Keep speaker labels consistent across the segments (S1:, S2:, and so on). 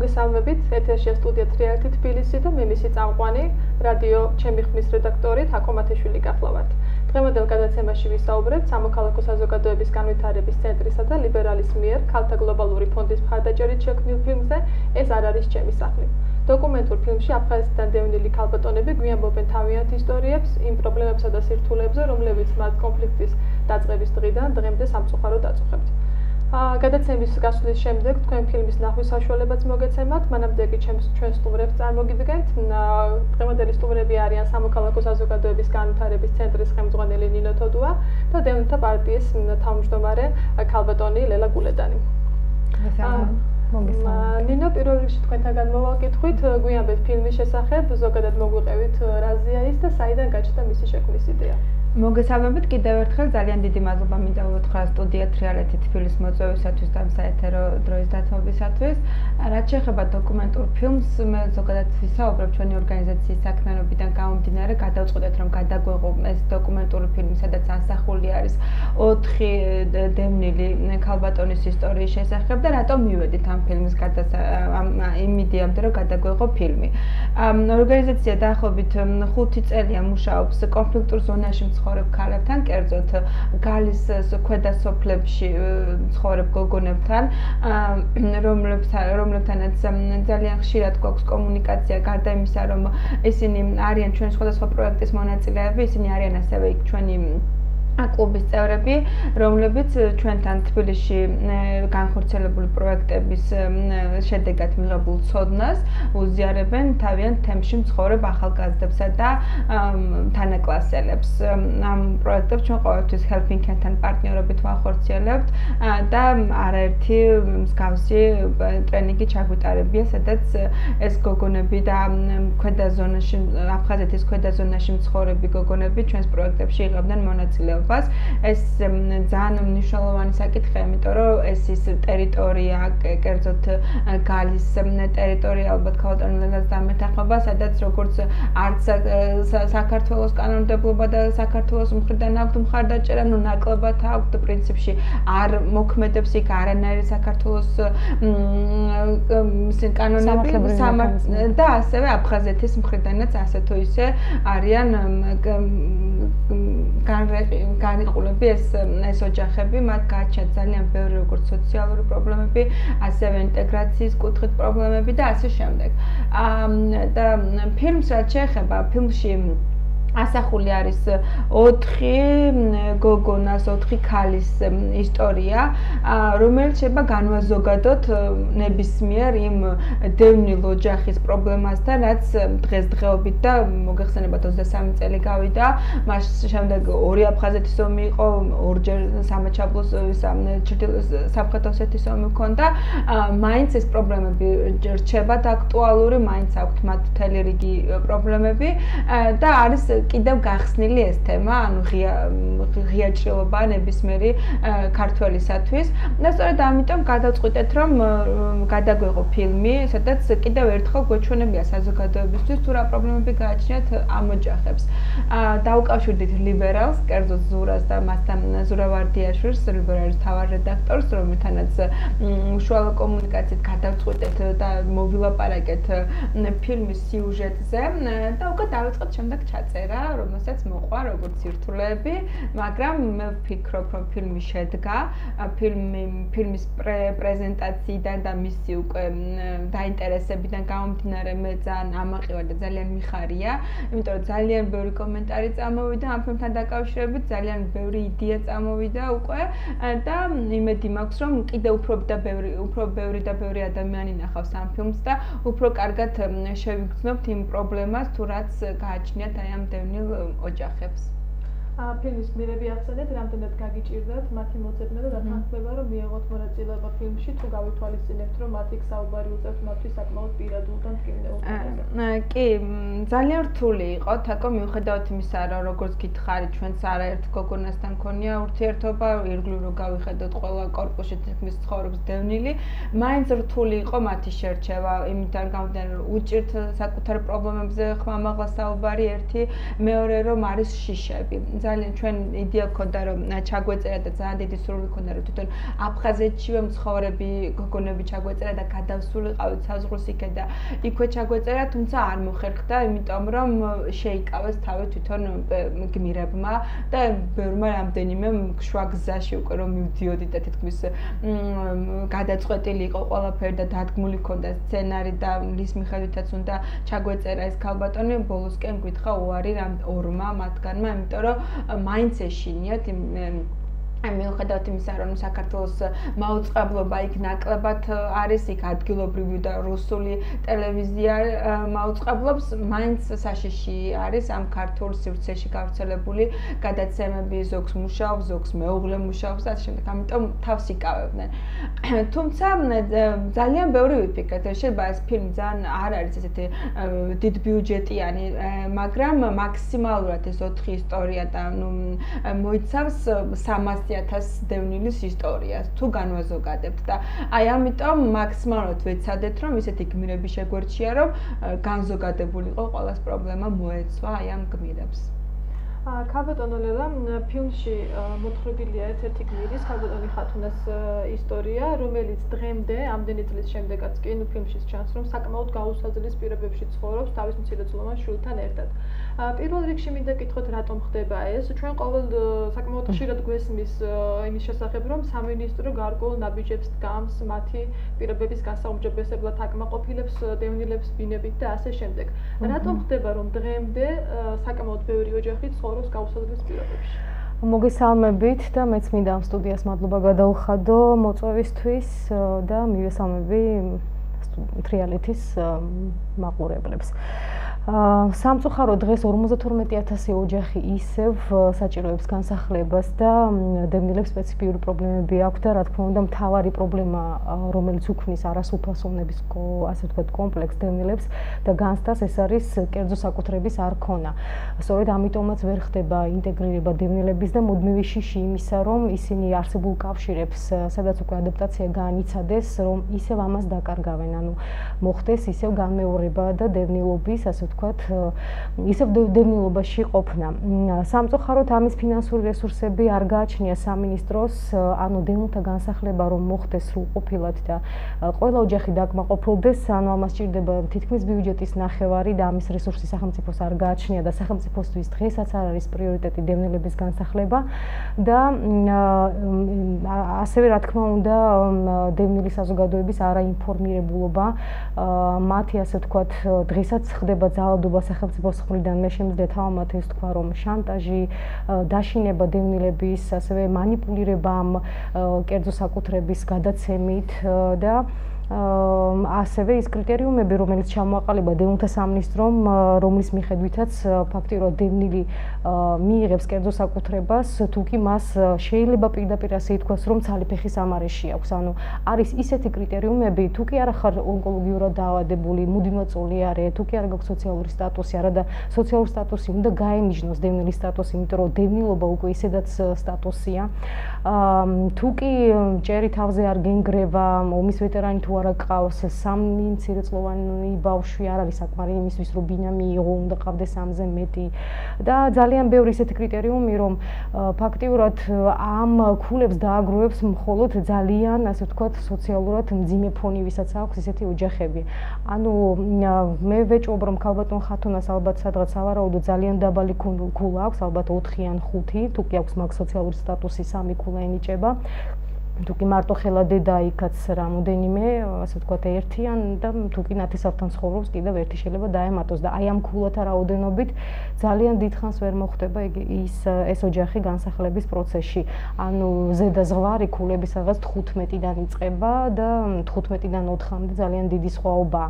S1: მოგესალმებით. ეთერშია სტუდია თრიალეთი თბილისი და მე მისი წამყვანი რადიო ჩემი ხმის რედაქტორი თაკო მათიშვილი გახლავართ. დღევანდელ გადაცემაში ვისაუბრებთ სამოქალაქო საზოგადოების განვითარების ცენტრისა და ლიბერალის მიერ ქალთა გლობალური ფონდის მხარდაჭერით შექმნილ ფილმზე ეს არ არის ჩემი სახლი. დოკუმენტურ ფილმში აფხაზეთიდან დევნილი ქალბატონები გვიამბობენ თავიანთ ისტორიებს იმ პრობლემებსა და სირთულეებზე, რომლებიც მათ კონფლიქტის დაწყების დღიდან დღემდე სამწუხაროდ აწუხებთ. გადაცემის გასვლის შემდეგ თქვენ ფილმის ნახვის საშუალებაც მოგეცემათ, მანამდე კი ჩვენ სტუმრებს წარმოგიდგენთ. დღევანდელი სტუმრები არიან სამოქალაქო საზოგადოების განვითარების ცენტრის ხელმძღვანელი ნინო თოდუა და დევნილთა პარტიის თავმჯდომარე ქალბატონი ლელა გულედანი. ნინო, პირველ რიგში თქვენთაგან მოვაკითხვით, გვიამბეთ ფილმის შესახებ, ზოგადად მოგვიყევით რაზეა ის და საიდან გაჩნდა მისი შექმნის იდეა.
S2: მოგესალმებით კიდევ ერთხელ ძალიან დიდი მადლობა მინდა უთხრა სტუდია თრიალეთი თბილისის მოწვევისათვის და საეთერო დროის დათმობისათვის. რაც შეეხება დოკუმენტურ ფილმს, მე ზოგადად ვისაუბრებ ჩვენი ორგანიზაციის საქმიანობიდან გამომდინარე, გადავწყვეტეთ რომ გადაგვეღო ეს დოკუმენტური ფილმი, სადაც ასახული არის 4 დევნილი ქალბატონის ისტორიის შესახებ და რატომ მივედით ამ ფილმის იმ იდეამდე რომ გადაგვეღო ფილმი. ორგანიზაცია დაახლოებით 5 წელია მუშაობს კონფლიქტურ ზონაში ცხოვრებ ქალებთან, კერძოდ გალის ქვედა სოფლებში ცხოვრებ გოგონებთან, რომლებთანაც ძალიან ხშირად გვაქვს კომუნიკაცია, გარდა იმისა, რომ ისინი არიან ჩვენი სხვადასხვა პროექტის მონაწილეები, ისინი არიან ასევე ჩვენი კლუბის წევრები, რომლებიც ჩვენთან თბილისში განხორციელებული პროექტების შედეგად მიღებულ ცოდნას უზიარებენ თავიანთ თემში მცხოვრებ ახალგაზრდებსა და თანაკლასელებს. ამ პროექტებს ჩვენ ყოველთვის Helping Hand-თან პარტნიორობით ვახორციელებთ და არაერთი მსგავსი ტრენინგი ჩაგვიტარებია, სადაც ეს გოგონები და ქვედა ზონაში, აფხაზეთის ქვედა ზონაში მცხოვრები გოგონები ჩვენს პროექტებში იღებდნენ მონაწილეობას. ეს ძალიან მნიშვნელოვანი საკითხია, იმიტომ რომ ეს ის ტერიტორია, კერძოდ გალის ტერიტორია ალბათ ქალბატონელას დამეთანხმება, სადაც როგორც არც საქართველოს კანონმდებლობა და საქართველოს მხრიდან აქვთ მხარდაჭერა, ნუ ნაკლებად აქვთ პრინციპში არ მოქმედებს იქ არანაირი საქართველოს კანონები და ასევე აფხაზეთის მხრიდანაც ასე თუ ისე არიან განიყულები ეს ოჯახები, მათ გააჩნიათ ძალიან ბევრი როგორც სოციალური პრობლემები, ასევე ინტეგრაციის კუთხით პრობლემები და ასე შემდეგ. და ფილმს რაც შეეხება, ფილმში ასახული არის 4 გოგონას, 4 ქალის ისტორია, რომელიც შეიძლება განვაზოგადოთ ნებისმიერ იმ დევნილ ოჯახის პრობლემასთან, რაც დღესდღეობით და მოგეხსენებათ 23 წელი გავიდა, მას შემდეგ 2 აფხაზეთის ომი იყო, ორჯერ სამაჩაბლოს სამხრეთ ოსეთის ომი ჰქონდა, მაინც ეს პრობლემები რჩებათ აქტუალური, მაინც აქვთ მათ მთელი რიგი პრობლემები და არის კიდევ გახსნილი ეს თემა, ანუ ღია ჭრილობა ნებისმიერი ქართველისათვის. და სწორედ ამიტომ გადავწყვიტეთ, რომ გადაგვეღო ფილმი, სადაც კიდევ ერთხელ გვეჩვენებია საზოგადოებისთვის თუ რა პრობლემები გააჩნიათ ამ ოჯახებს. დავუკავშირდით ლიბერალს, კერძოდ ზურას და მასთან ზურა ვარდიაშვილს, ლიბერალის მთავარ რედაქტორს, რომელთანაც უშუალო კომუნიკაციით გადავწყვიტეთ და მოვილაპარაკეთ ფილმის სიუჟეტზე და უკვე დავიწყეთ შემდეგ ჩაწერა, რომელსაც მოყვა როგორც სირთულეები, მაგრამ მე ვფიქრობ, რომ ფილმი შედგა, ფილმის პრეზენტაციიდან და მისი უკვე დაინტერესებიდან გამომდინარე მე ძალიან ამაყივა და ძალიან მიხარია, იმიტომ რომ ძალიან ბევრი კომენტარი წამოვიდა ამ ფილმთან დაკავშირებით, ძალიან ბევრი იდეა წამოვიდა უკვე და იმედი მაქვს, რომ კიდევ უფრო ბევრი და ბევრი ადამიანი ნახავს ამ ფილმს და უფრო კარგად შევიგრძნობთ იმ პრობლემას, თუ რაც გააჩნიათ აი ამ დევნილ ოჯახებს.
S1: ფილმის გმირები ახსენეთ, რამდენად გაგიჭირდათ მათი მოძებნა და დათანხმება, რომ მიიღოთ მონაწილეობა ფილმში, თუ გავითვალისწინებთ, რომ მათ იქ საუბარი უწევთ მათთვის საკმაოდ პირადულ და მტკივნეულ თემაზე.
S2: კი, ძალიან რთული იყო, თაკო მიუხედავად იმისა, რომ როგორც გითხარი, ჩვენც არაერთ გოგონასთან ქონია ურთიერთობა, ირგვლივ რო გავიხედოთ ყველა კორპუსში თითქმის ცხოვრობს დევნილი, მაინც რთული იყო მათი შერჩევა, იმიდან გამომდინარე, რომ უჭირთ საკუთარ პრობლემებზე ხმამაღლა საუბარი ერთი, მეორე რომ არის შიშები. ძალიან ჩვენ იდეა გქონდა რომ ჩაგვეწერა და ძალიან დიდი სურვილი გქონდა რომ თვითონ აფხაზეთშივე მცხოვრები გოგონები ჩაგვეწერა და გადავსულიყავით საზღვრის იქე და იქვე ჩაგვეწერა, თუმცა არ მოხერხდა, იმიტომ რომ შეიკავეს თავი თვითონ გმირებმა და ბევრმა რამდენიმე შუა გზაში უკვე რომ მივდიოდი და თითქმის გადაწყვეტილი იყო ყველაფერი და დადგმული ჰქონდა სცენარი და ლის მიხედვითაც უნდა ჩაგვეწერა ეს ქალბატონი, ბოლოსკენ გვითხრა უარი ორმა მათგანმა, იმიტომ რომ მაინც ეშინიათ მიუხედავად იმისა, რომ საქართველოს მაუწყებლობა იქ ნაკლებად არის, იქ ადგილობრივი და რუსული ტელევიზია მაუწყებლობს, მაინც საშიში არის ამ ქართულ სივრცეში გავრცელებული გადაცემები, ზოგს მუშაობს, ზოგს მეუღლე მუშაობს და ასე შემდეგ. ამიტომ თავს იკავებდნენ. თუმცა ძალიან ბევრი ვიფიქრეთ, შეიძლება ეს ფილმი ძალიან არ არის ესეთი დიდბიუჯეტიანი, მაგრამ მაქსიმალურად ეს 4 ისტორია და მოიცავს 300,000 დევნილის ისტორიას თუ განვაზოგადებთ და აი ამიტომ მაქსიმალურად ვეცადეთ რომ ისეთი გმირები შეგვერჩია რომ განზოგადებული იყო ყველას პრობლემა მოეცვა აი ამ გმირებს.
S1: ქალბატონო ლელა, ფილმში მოთხრობილია ერთ-ერთი გმირის, ქალბატონი ხათუნას ისტორია, რომელიც დღემდე, ამდენი წლის შემდეგაც კი ფილმში ჩანს, რომ საკმაოდ გაუსაძლის პირობებში ცხოვრობს თავის მცირეწლოვან შვილთან ერთად. პირველ რიგში მინდა გითხოთ, რატომ ხდება ეს? ჩვენ ყოველ საკმაოდ ხშირად გვესმის იმის შესახებ, რომ სამინისტრო გარკვეულ ნაბიჯებს დგამს მათი პირობების გასაუმჯობესებლად, აკმაყოფილებს დევნილებს ბინებით და ასე შემდეგ. რატომ ხდება, რომ დღემდე საკმაოდ ბევრი ოჯახი ცხოვრობს გაუსაძლის პირობებში?
S3: მოგესალმებით და მეც მინდა ამ სტუდიას მადლობა გადავხადო მოწვევისთვის და მივესალმები თრიალეთის მაყურებლებს. სამწუხაროდ დღეს 52,000 ოჯახი ისევ საჭიროებს განსახლებას და დევნილებს სპეციფიური პრობლემები აქვს და რა თქმა უნდა მთავარი პრობლემა რომელიც უქმნის არასრულფასოვნების ასე ვთქვათ კომპლექსს დევნილებს და განცდას ეს არის კერძო საკუთრების არ ქონა. სწორედ ამიტომაც ვერ ხდება ინტეგრირება დევნილების და მუდმივი შიში იმისა რომ ისინი არსებულ კავშირებს სადაც უკვე ადაპტაცია განიცადეს რომ ისევ ამას დაკარგავენ, ანუ მოხდეს ისევ განმეორება და დევნილობის ასე ისევ დევნილობაში ყოფნა. სამწუხაროდ ამის ფინანსური რესურსები არ გააჩნია სამინისტროს, ანუ დევნილთა განსახლება რომ მოხდეს სრულყოფილად და ყველა ოჯახი დაკმაყოფილდეს, ანუ ამას სჭირდება თითქმის ბიუჯეტის ნახევარი და ამის რესურსი სახელმწიფოს არ გააჩნია და სახელმწიფოსთვის დღესაც არ არის პრიორიტეტი დევნილების განსახლება და ასევე რა თქმა უნდა დევნილი საზოგადოების არაინფორმირებულობა, მათი ასე ვთქვათ დღესაც ხდება ძალადობა სახელმწიფოს მხრიდან, მე შემიძლია თავმათ ეს თქვა რომ შანტაჟი, დაშინება დევნილების, ასევე მანიპულირება ამ კერძო საკუთრების გადაცემით და ასევე ის კრიტერიუმები, რომელიც ჩამოაყალიბა დევნილთა სამინისტრომ, რომლის მიხედვითაც ფაქტიურად დევნილი მიიღებს კერძო საკუთრებას, თუკი მას შეიძლება პირდაპირ ასე ითქვას, რომ ცალი ფეხის ამარეში აქვს. ანუ არის ისეთი კრიტერიუმები, თუკი არ ხარ ონკოლოგიურად დაავადებული, მუდმივაწოლი არე, თუკი არ გაქვს სოციალური სტატუსი, არა და სოციალური სტატუსი უნდა გაენიშნოს დევნილის სტატუსი, იმიტომ რომ დევნილობა უკვე ისედაც სტატუსია. თუკი ჭერი თავზე არ გენგრევა, ომის ვეტერანი თუ არა ყავს, სამი მცირეწლოვანი ბავშვი არ არის საკმარი იმისთვის, რომ ბინა მიიღო, უნდა ყავდეს 3-ზე მეტი და ძალიან ბევრი ისეთი კრიტერიუმი, რომ ფაქტიურად ამ ქულებს დააგროვებს მხოლოდ ძალიან, ასე ვთქვათ, სოციალურად მძიმე ფონი, ვისაც აქვს ისეთი ოჯახები. ანუ მე ვეჭვობ, რომ ქალბატონ ხათუნას ალბათ სადღაც სავარაუდო ძალიან დაბალი ქულა აქვს, ალბათ 4 ან 5, თუკი აქვს მაგ სოციალური სტატუსი 3 ქულა ენიჭება. თუკი მარტო ხელა დედა იქაც რამოდენიმე, ასე ვთქვათ, ერთიან და თუკი ნათესავთან ცხოვრობს, კიდევ ერთი შეიძლება დაემატოს და აი ამ ქულათა რაოდენობით ძალიან დიდხანს ვერ მოხდება ეს ოჯახი განსახლების პროცესში. ანუ ზედა ზღვარი ქულების რაღაც 15-დან იწყება და 15-დან 4-მდე ძალიან დიდი სხვაობაა.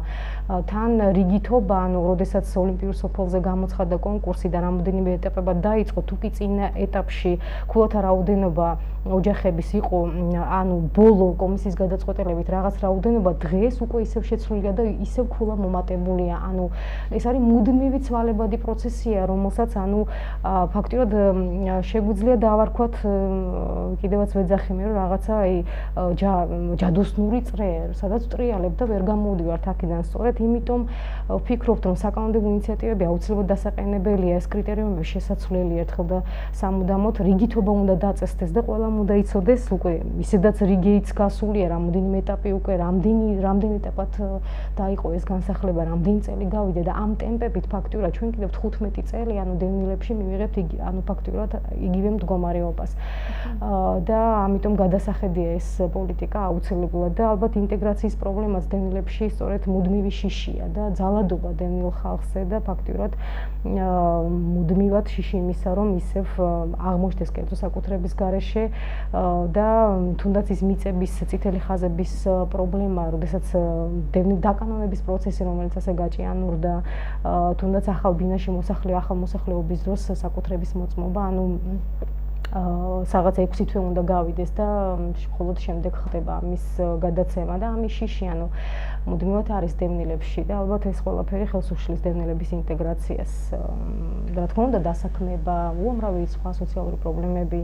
S3: თან რიგითობა, ანუ როდესაც ოლიმპიურ სოფელზე გამოცხადდა კონკურსი და რამოდენიმე ეტაპებად დაიწყო, თუკი წინა ეტაპში ქულათა რაოდენობა ოჯახების იყო ანუ ბოლო კომისიის გადაწყვეტილებით რაღაც რაოდენობა დღეს უკვე ისევ შეცვლილია და ისევ ქულა მომატებულია. ანუ ეს არის მუდმივი ცვალებადი პროცესია, რომელსაც ანუ ფაქტიურად შეგვიძლია დავარქვათ კიდევაც ვეძახი მე რომ რაღაცა აი ჯადოსნური წრე, სადაც ტრიალებ და ვერ გამოვდივართ აქედან. სწორედ იმიტომ ვფიქრობთ რომ საკანონმდებლო ინიციატივები აუცილებლად დასაყენებელია, ეს კრიტერიუმები შესაძლებელი ერთხელ და სამუდამოდ რიგითობა უნდა დაწესდეს და ყველამ უნდა იცოდეს უკვე ისედაც რიგიც გასულია რამდენიმე ეტაპი უკვე რამდენი ეტაპად დაიყო ეს განსახლება, რამდენი წელი გავიდა და ამ ტემპებით ფაქტიურად ჩვენ კიდევ 15 წელი ანუ დევნილებში მივიღებთ ანუ ფაქტიურად იგივე მდგომარეობას. და ამიტომ გადასახედია ეს პოლიტიკა აუცილებლად და ალბათ ინტეგრაციის პრობლემაც დევნილებში სწორედ მუდმივი შიშია და ძალადობა დევნილ ხალხზე და ფაქტიურად მუდმივად შიში იმისა რომ ისევ აღმოჩნდეს კერძო საკუთრების გარეშე და თუნდაც ის მიწების წითელი ხაზების პრობლემა, როდესაც დაკანონების პროცესი, რომელიც ასე გაჭიანურდა, თუნდაც ახალ ბინაში მოსახლე ახალ მოსახლეობის დროს საკუთრების მოწმობა, ანუ სადღაც 6 თვე უნდა გავიდეს და მხოლოდ შემდეგ ხდება ამის გადაცემა და ამის შიში, ანუ მუდმივად არის დევნილებში და ალბათ ეს ყველაფერი ხელს უშლის დევნილების ინტეგრაციას. რა თქმა უნდა, დასაქმება, უამრავი სხვა სოციალური პრობლემები,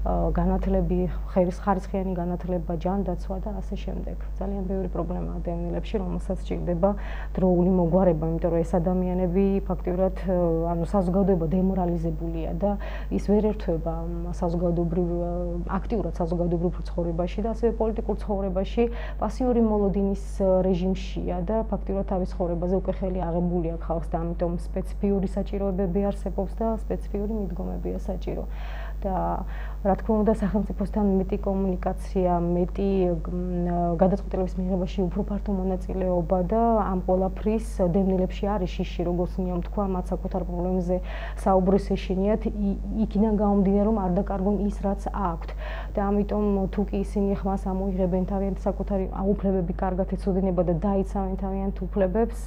S3: განათლები, ხარისხიანი განათლება, ჯანდაცვა და ასე შემდეგ. ძალიან ბევრი პრობლემაა დევნილებში, რომელსაც სჭირდება დროული მოგვარება, იმიტომ რომ ეს ადამიანები ფაქტიურად ანუ საზოგადოება დემორალიზებულია და ის ვერ ერთვება საზოგადოებრივ აქტიურად საზოგადოებრივ ცხოვრებაში და ასევე პოლიტიკურ ცხოვრებაში პასიური მოლოდინის რეჟიმშია და ფაქტიურად თავის ცხოვრებაზე უკვე ხელი აღებული აქვს ხალხს და ამიტომ სპეციფიური საჭიროებები არსებობს და სპეციფიური მიდგომებია საჭირო. და რა თქმა უნდა სახელმწიფოსთან მეტი კომუნიკაცია, მეტი გადაწყვეტილების მიღებაში უფრო ფართო მონაწილეობა და ამ ყველაფრის დევნილებში არის შიში, როგორც ნიომ თქვა, მათ საკუთარ პრობლემებზე საუბრის ეშინიათ, იქიდან გამომდინარე რომ არ დაკარგონ ის რაც აქვთ. და ამიტომ თუ კი ისინი ხმას ამოიღებენ თავიანთი საკუთარი უფლებები კარგად ეცოდინება და დაიცავენ თავიანთ უფლებებს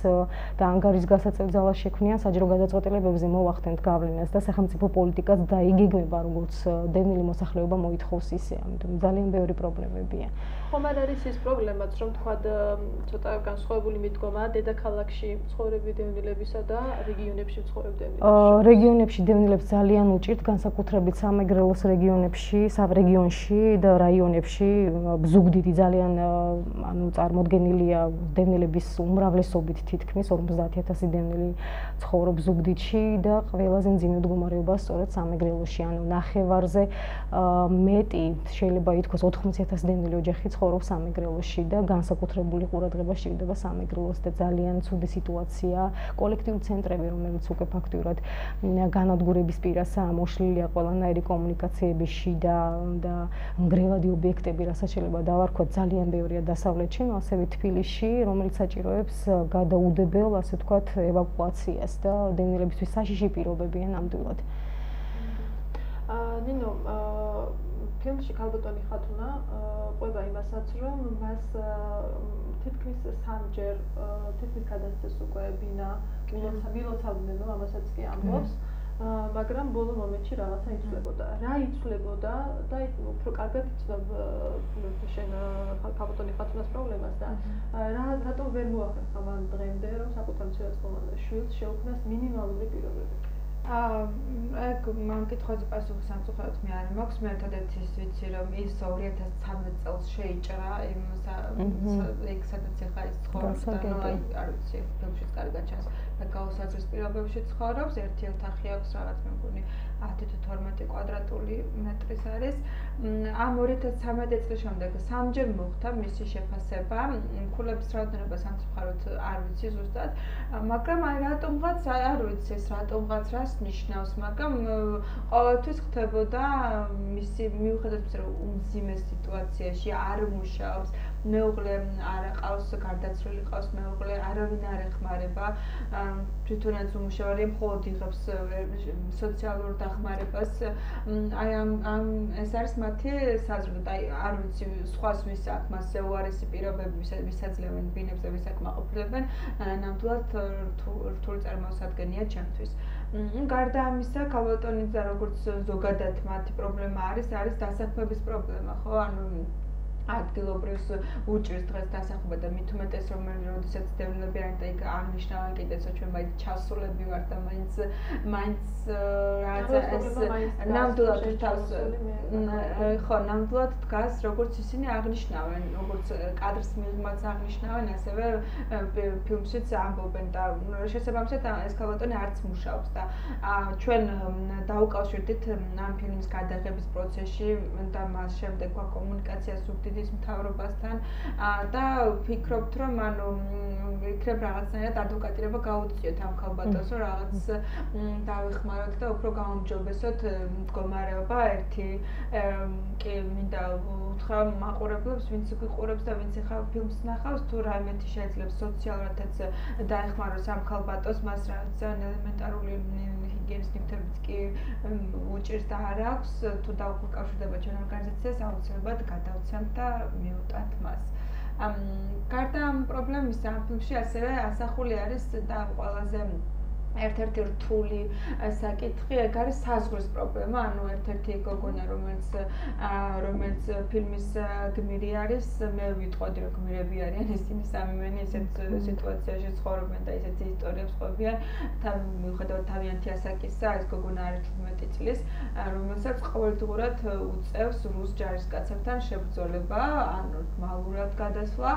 S3: და ანგარის გასაწევ ძალას შექმნიან საჯარო გადაწყვეტილებებზე მოვახდენთ გავლენას და სახელმწიფო პოლიტიკაც დაიგეგმება როგორც დევნილი მოსახლეობა მოითხოვს ისე, ამიტომ ძალიან ბევრი პრობლემებია.
S1: ხომ არ არის ის პრობლემაც, რომ თქვა ცოტა განსხვავებული მიდგომაა დედაქალაქში მცხოვრები დევნილებისა და რეგიონებში მცხოვრები დევნილებში?
S3: რეგიონებში დევნილებს ძალიან უჭირთ, განსაკუთრებით სამეგრელოს რეგიონებში, საპრეგიონში და რაიონებში ზუგდიდი ძალიან ანუ წარმოდგენილია დევნილების უმრავლესობით თითქმის 50,000 დევნილი ცხოვრობს ზუგდიდში და ყველაზე მძიმე მდგომარეობა სწორედ სამეგრელოში, ანუ ნახევარზე მეტი შეიძლება ითქვას 80,000 დევნილი ოჯახი ცხოვრობს სამეგრელოში და განსაკუთრებული ყურადღება სჭირდება სამეგრელოს და ძალიან ცუდი სიტუაცია, კოლექტიური ცენტრები, რომელიც უკვე ფაქტიურად განადგურების პირასაა, მოშლილია ყველანაირი კომუნიკაციები შიდა და მგრევადი ობიექტები, რასაც შეიძლება დავარქვათ, ძალიან ბევრია დასავლეთში, ასევე თბილისში, რომელიც საჭიროებს გადაუდებელ, ასე ვთქვათ, ევაკუაციას და დევნილებისთვის საშიში პირობებია ნამდვილად.
S1: ნინო, ფილმში ქალბატონი ხათუნა ყვება იმასაც, რომ მას თითქმის სამჯერ თითქმის გადასცეს უკვე ბინა, მილოცავდნენ, ამასაც კი ამბობს, მაგრამ ბოლო მომენტში რაღაცა იცვლებოდა. რა იცვლებოდა და უფრო კარგად იცნობ შენ ქალბატონი ხათუნას პრობლემას და რატომ ვერ მოახერხა მან დღემდე, რომ საკუთარ მცირეწლოვან შვილს შეუქმნას მინიმალური პირობები?
S2: ეგ მან კითხვაზე პასუხი სამწუხაროდ მე არ მაქვს. მე ერთადერთი ის ვიცი, რომ ის 2013 წელს შეიჭრა იმ ეგ სადაც ახლა ის ცხოვრობს და არ ვიცი, ფილმშიც კარგად ჩანს. და გაუსაძვრის პირობებში ცხოვრობს, ერთი ოთახი აქვს რაღაც მე მგონი 10 თუ 12 კვადრატული მეტრის არის. ამ 2013 წლის შემდეგ სამჯერ მოხდა მისი შეფასება, ქულების რაოდენობა სამწუხაროდ არ ვიცი ზუსტად, მაგრამ აი რატომღაც არ ვიცი ეს რატომღაც რას ნიშნავს, მაგრამ ყოველთვის ხდებოდა მისი მიუხედავად იმისა, რომ უმძიმე სიტუაციაში არ მუშაობს, მეუღლე არ ყავს, გარდაცვლილი ყავს მეუღლე, არავინ არ ეხმარება, თვითონაც უმუშავია, მხოლოდ იღებს სოციალურ დახმარებას. აი ამ ეს არის მათი საზრდოება, აი არ ვიცი სხვას ვის აქვს მასე უარესი პირობები, ვისაძლევენ ბინებს და ვის აკმაყოფილებენ, ნამდვილად რთული წარმოსადგენია ჩემთვის. გარდა ამისა, ქალბატონიძე როგორც ზოგადად მათი პრობლემა არის დასაქმების პრობლემა, ხო? ანუ ადგილობრივს უჭირს დღეს დასახება და მით უმეტეს როდესაც დევნილები არიან და იქ აღნიშნავენ კიდეც ჩვენ მაინც ჩასულები ვართ და მაინც რაღაცა ეს ნამდვილად თავს ხო ნამდვილად დგას როგორც ისინი აღნიშნავენ როგორც კადრს მიღმაც აღნიშნავენ ასევე ფილმშიც ამბობენ და შესაბამისად ესკალატორი არც მუშაობს და ჩვენ დაუკავშირდით ამ ფილმის გადაღების პროცესში და მას შემდეგ კომუნიკაცია სუბტიტრის მთავრობასთან და ვფიქრობთ რომ იქნებ რაღაცნაირად ადვოკატირება გაუწიოთ ამ ქალბატონს რომ რაღაც დავეხმაროთ და უფრო გაუმჯობესოთ მდგომარეობა ერთი კი მინდა უთხრა მაყურებლებს ვინც გიყურებს და ვინც ახლა ფილმს ნახავს თუ რაიმეთი შეიძლება სოციალურადაც დაეხმაროს ამ ქალბატონს მას რაღაც ელემენტარული ჰიგიენის ნივთებიც კი უჭირს და არ აქვს თუ დაუკავშირდება ჩვენ ორგანიზაციას აუცილებლად გადავცემთ და მივუტანთ მას გარდა ამ პრობლემის ამ ფილმში ასევე ასახული არის და ყველაზე ერთ-ერთი რთული საკითხი ეგ არის საზღვრის პრობლემა, ანუ ერთ-ერთი გოგონა რომელიც ფილმის გმირი არის, მე ვიტყოდი რომ გმირები არიან ისინი სამივენი ისეთ სიტუაციაში ცხოვრობენ და ისეთ ისტორიებს ყვებიან, მიუხედავად თავიანთი ასაკისა, ეს გოგონა არის 18 წლის, რომელსაც ყოველდღურად უწევს რუს ჯარისკაცებთან შებრძოლება, ანუ მალურად გადასვლა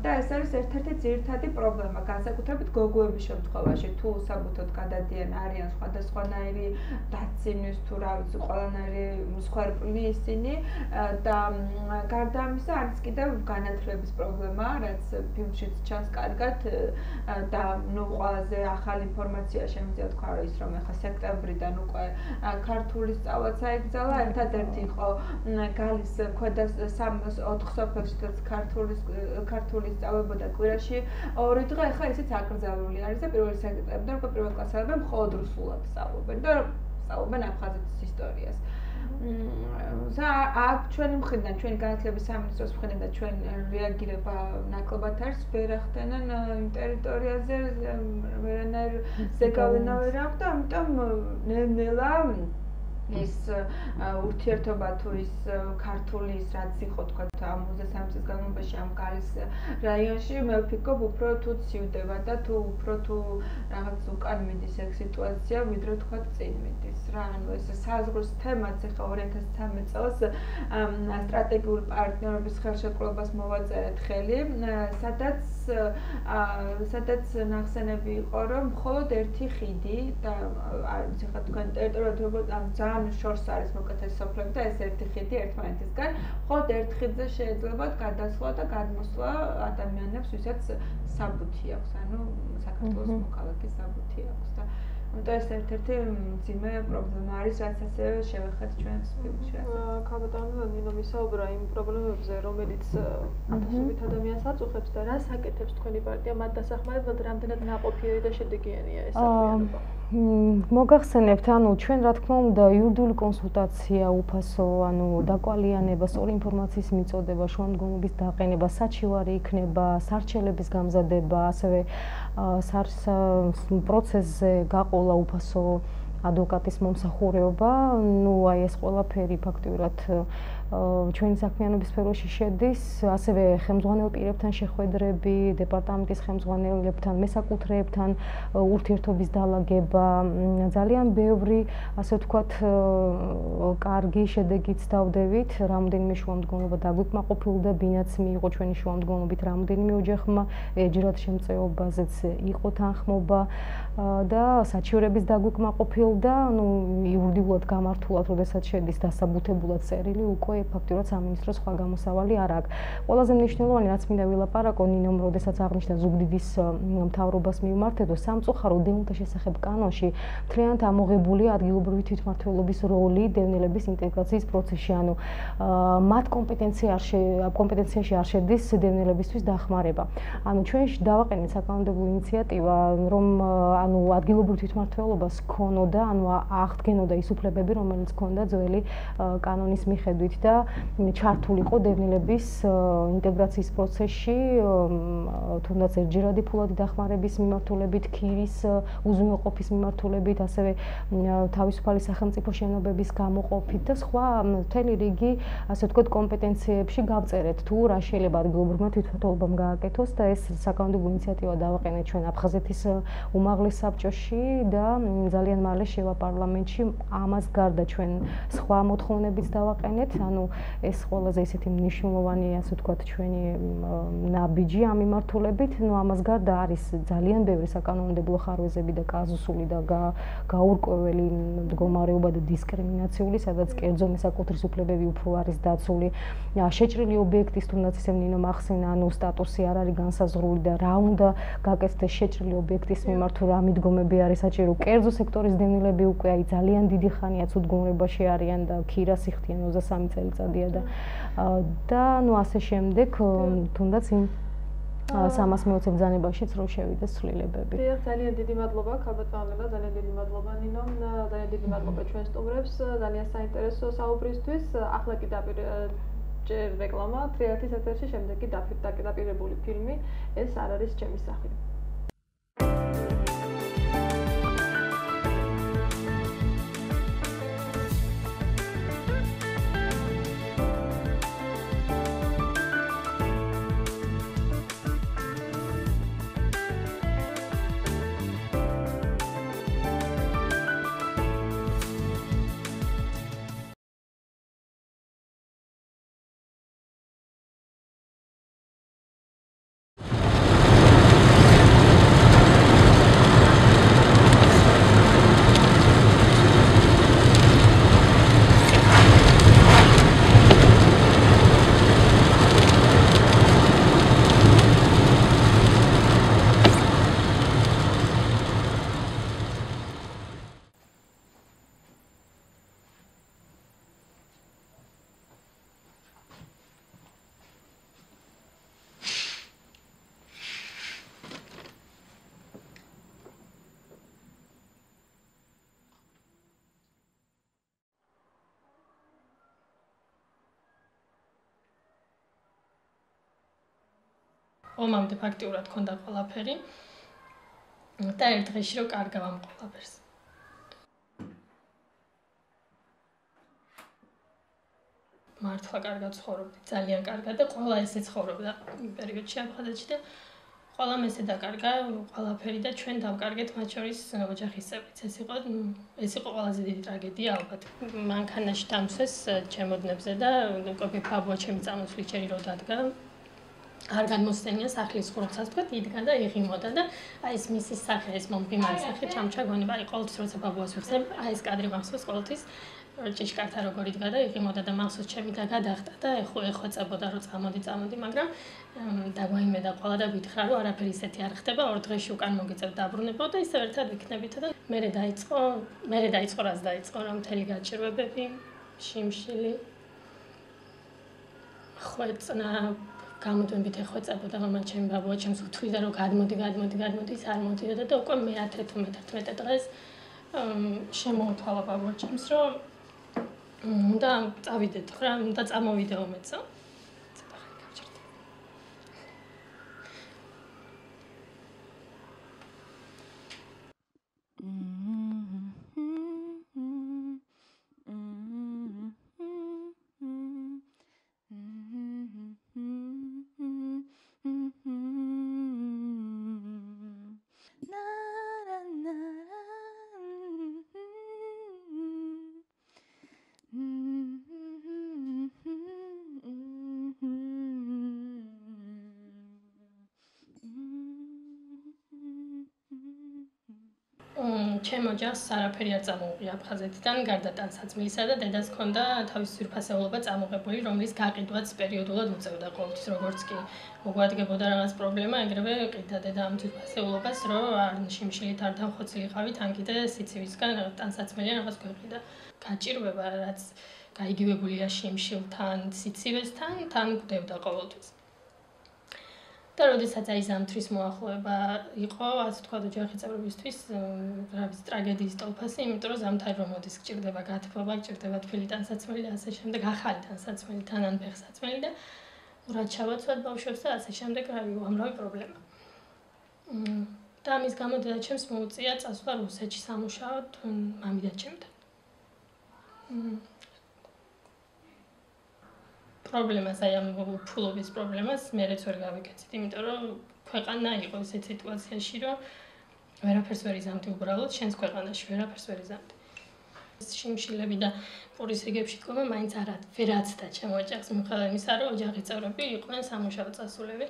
S2: და ეს არის ერთ-ერთი ძირითადი პრობლემა, განსაკუთრებით გოგოების შემთხვევაში, თუ საბუთოდ გადადიან არიან სხვადასხვანაირი დაცინვის თუ რა ვიცი ყველანაირი მსხვერპლი ისინი და გარდა ამისა არის კიდევ განათლების პრობლემა რაც ფილმშიც ჩანს კარგად და ნუ ყველაზე ახალი ინფორმაცია შემიძლია თქვა რომ ის რომ ახლა სექტემბრიდან უკვე ქართული სწავლაც აიგზალა ერთადერთი იყო გალის ქვედა 3-4 სოფელშიც ქართული სწავლებოდა კვირაში 2 დღე ახლა ისიც აკრძალული არის და 1 სექტემბრიდან პირველ კლასელები მხოლოდ რუსულად სწავლობენ და სწავლობენ აფხაზეთის ისტორიას. აქ ჩვენი მხრიდან, ჩვენი განათლების სამინისტროს მხრიდან და ჩვენ რეაგირება ნაკლებად არის, ვერ ახდენენ იმ ტერიტორიაზე, ვერანაირ ზეგავლენა ვერ აქვს და ამიტომ ნელ-ნელა ის ურთიერთობა თუ ის ქართული ის რაც იყო თქვა ამ 23 წლის განმავლობაში ამ გალის რაიონში მე ვფიქრობ უფრო თუ ცივდება და თუ უფრო თუ რაღაც უკან მიდის ეგ სიტუაცია ვიდრე თქვა წინ მიდის რა ანუ ეს საზღვრის თემაც ახლა 2013 წელს სტრატეგიული პარტნიორობის ხელშეკრულებას მოვაწერეთ ხელი სადაც ნახსენები იყო რომ მხოლოდ ერთი ხიდი და არის ახლა თქვენ ტერიტორიულად ძალიან შორს არის მოკეთილი სოფლები და ეს ერთი ხიდი ერთმანეთისგან მხოლოდ ერთ ხიდზე შეიძლება გადასვლა და გადმოსვლა ადამიანებს ვისაც საბუთი აქვს ანუ საქართველოს მოქალაქის საბუთი აქვს და და ეს ერთ-ერთი მძიმე პრობლემა არის რაც ასევე შევეხეთ ჩვენს ფილმში
S1: ქალბატონო ნინო მისაუბრა იმ პრობლემებზე რომელიც ათასობით ადამიანს აწუხებს და რას აკეთებს თქვენი პარტია მათ დასახმარებლად რამდენად ნაყოფიერი და შედეგიანია ეს საქმიანობა
S3: მოგახსენებთ, ანუ ჩვენ რა თქმა უნდა იურიდიული კონსულტაცია, უფასო, ანუ დაკვალიანება, სწორი ინფორმაციის მიწოდება, შუამდგომობის დაყენება, საჩივარი იქნება, სარჩელების გამზადება, ასევე პროცესზე გაყოლა უფასო ადვოკატის მომსახურება, ну აი ეს ყველაფერი ფაქტიურად ჩვენი საქმიანობის სფეროში შედის, ასევე ხელმძღვანელ პირებთან შეხვედრები, დეპარტამენტის ხელმძღვანელებთან, მესაკუთრეებთან ურთიერთობის დალაგება, ძალიან ბევრი, ასე ვთქვათ, კარგი შედეგიც დავდევით, რამდენიმე შუამდგომლობა დაგვიკმაყოფილდა, ბინაც მიიღო ჩვენი შუამდგომლობით, რამდენიმე ოჯახმა ეჯრად შემწეობაზეც იყო თანხმობა და საჩივრების დაგვიკმაყოფილდა, ну იურიდიულად გამართულად, როდესაც შედის დასაბუთებულად წერილი, უკვე ფაქტიურად სამინისტროს სხვა გამოსავალი არ აქვს. ყველაზე მნიშვნელოვანი რაც მინდა ვილაპარაკო ნინომ, როდესაც აღნიშნა ზუგდიდის მთავრობას მიმართებო სამწუხარო დევნილთა შესახებ კანონში მთლიანად ამოღებულია ადგილობრივი თვითმმართველობის როლი დევნილების ინტეგრაციის პროცესში, ანუ მათ კომპეტენციაში არ შედის დევნილებისთვის დახმარება. ანუ ჩვენ დავაყენეთ საკანონმდებლო ინიციატივა, რომ ანუ ადგილობრივ თვითმმართველობას ქონოდა და ანუ აღდგენოდა ის უფლებები, რომელიც ჰქონდა ძველი კანონის მიხედვით და ჩართულიყო დევნილების ინტეგრაციის პროცესში, თუნდაც ერთჯერადი ფულადი დახმარების მიმართულებით, ქირის უზრუნველყოფის მიმართულებით, ასევე თავისუფალი სახელმწიფო შენობების გამოყოფით და სხვა მთელი რიგი, ასე ვთქვათ, კომპეტენციებში გავწერეთ, თუ რა შეიძლება ადგილობრივმა თვითმმართველობამ გააკეთოს და ეს საკანონმდებლო ინიციატივა დავაყენეთ ჩვენ აფხაზეთის უმაღლეს საბჭოში და ძალიან მალე შევა პარლამენტში. ამას გარდა ჩვენ სხვა მოთხოვნებიც დავაყენეთ, ანუ ეს ყველაზე ისეთი მნიშვნელოვანი, ასე ვთქვათ, ჩვენი ნაბიჯი ამ მიმართულებით. ნუ ამას გარდა არის ძალიან ბევრი საკანონმდებლო ხარვეზები და კაზუსული და გაურკვეველი მდგომარეობა და დისკრიმინაციული, სადაც კერძო მესაკუთრის უფლებები უფრო არის დაცული. შეჭრილი ობიექტის თუნდაც ისე ნინო მახსენა, ანუ სტატუსი არ არის განსაზღვრული და რა უნდა გაკეთდეს შეჭრილი ობიექტის მიმართ, თუ რა მიდგომები არის საჭირო. კერძო სექტორის დევნილები უკვე აი ძალიან დიდი ხანია უდგომრებაში არიან და ქირას იხდიან 23 წელიწადია და ნუ ასე შემდეგ თუნდაც იმ 320 ბრძანებაშიც რო შევიდეს ცვლილებები.
S1: დიახ, ძალიან დიდი მადლობა ქალბატონებმა, ძალიან დიდი მადლობა ნინო, ძალიან დიდი მადლობა ჩვენ სტუმრებს, ძალიან საინტერესო საუბრისთვის. ახლა კი ჯერ რეკლამა, თრიალეთის ეთერში, შემდეგ კი დაპირებული ფილმი, ეს არ არის ჩემი სახლი.
S4: ომამდე ფაქტიურად ქონდა ყველაფერი და ერთ დღეში რომ კარგავ ამ ყველაფერს. მართლა კარგად ცხოვრობდი, ძალიან კარგად და ყველა ესე ცხოვრობდა იმ პერიოდში აფხაზეთში და ყველამ ესე დაკარგა ყველაფერი და ჩვენ დავკარგეთ მათ შორის ოჯახისებიც. ეს იყო ყველაზე დიდი ტრაგედია ალბათ. მანქანაში დამცვეს ჩემოდნებზე და უკვე ფაბუა ჩემი წამოსვლით ჯერი რო დადგა. არ განმოსცენია სახლის ხუროთსაც თქვა იდგა და იღიმოდა და აი ეს მისის სახე ეს მომღიმარი სახე ჩამჩაგონება აი ყოველთვის როცა ბაბუას ვიხსენ აი ეს კადრი მახსოვს ყოველთვის ჭიშკართა როგორ იდგა და იღიმოდა და მახსოვს ჩემი და გადახტა და ეხვეწებოდა რომ წამოდი მაგრამ დაგვაიმედა ყველა და ვითხრა რომ არაფერი ისეთი არ ხდება ორ დღეში უკან მოგიწევ დაბრუნებო და ისევ ერთად ვიქნებით და მე დაიწყო რაც დაიწყო რომ მთელი გაჭირვებები შიმშილი ხვეწნა გამოდვებით ეხვეწებოდა მამა ჩემი ბაბუა ჩემს უთვლიდა რომ გადმოდი ის არ მოდიოდა და უკვე მე 10-11 დღეს შემოუთვალა ბაბუა ჩემს რომ უნდა წავიდეთ რა უნდა წამოვიდეო მეცო ჩემ ოჯახს არაფერი არ წამოუღია აფხაზეთიდან, გარდა ტანსაცმლისა და დედას ჰქონდა თავისი ძვირფასეულობა წამოღებული, რომლის გაყიდვაც პერიოდულად უწევდა ყოველთვის, როგორც კი მოგვადგებოდა რაღაც პრობლემა, ეგრევე ყიდა დედა ამ ძვირფასეულობას, რომ არ შიმშილით არ დავხოცილიყავით, ან კიდე სიცივისგან ტანსაცმელი რაღაც გვეყიდა. გაჭირვება, რაც გაიგივებულია შიმშილთან, სიცივესთან, თან გვდევდა ყოველთვის. და როდესაც აი ზამთრის მოახლოება იყო, ასე თქვა ოჯახი წევრებისთვის, რა ვიცი, ტრაგედიის ტოლფასი, იმიტომ რომ ზამთარი რომ მოდის, გჭირდება გათბობა, გჭირდება თბილი ტანსაცმელი და ასე შემდეგ, ახალი ტანსაცმელი, თანან ფეხსაცმელი და რაც ჩავაცვათ ბავშვებს და ასე შემდეგ, რავი, უამრავი პრობლემა. და ამის გამო დედაჩემს მოუწია წასვლა რუსეთში სამუშაოდ მამიდა ჩემთან. პრობლემას აი ამ ფულობის პრობლემას მეც ვერ გავიკეთეთ, იმიტომ რომ ქვეყანა იყო ესეთ სიტუაციაში, რომ ვერაფერს ვერ იზამთი უბრალოდ შენს ქვეყანაში ვერაფერს ვერ იზამთი. შიმშილები და პურის რიგებში დგომა მაინც ვერაც და ჩემო ოჯახს მიუხედავად იმისა, რომ ოჯახის წევრები იყვნენ სამუშაო წასულები.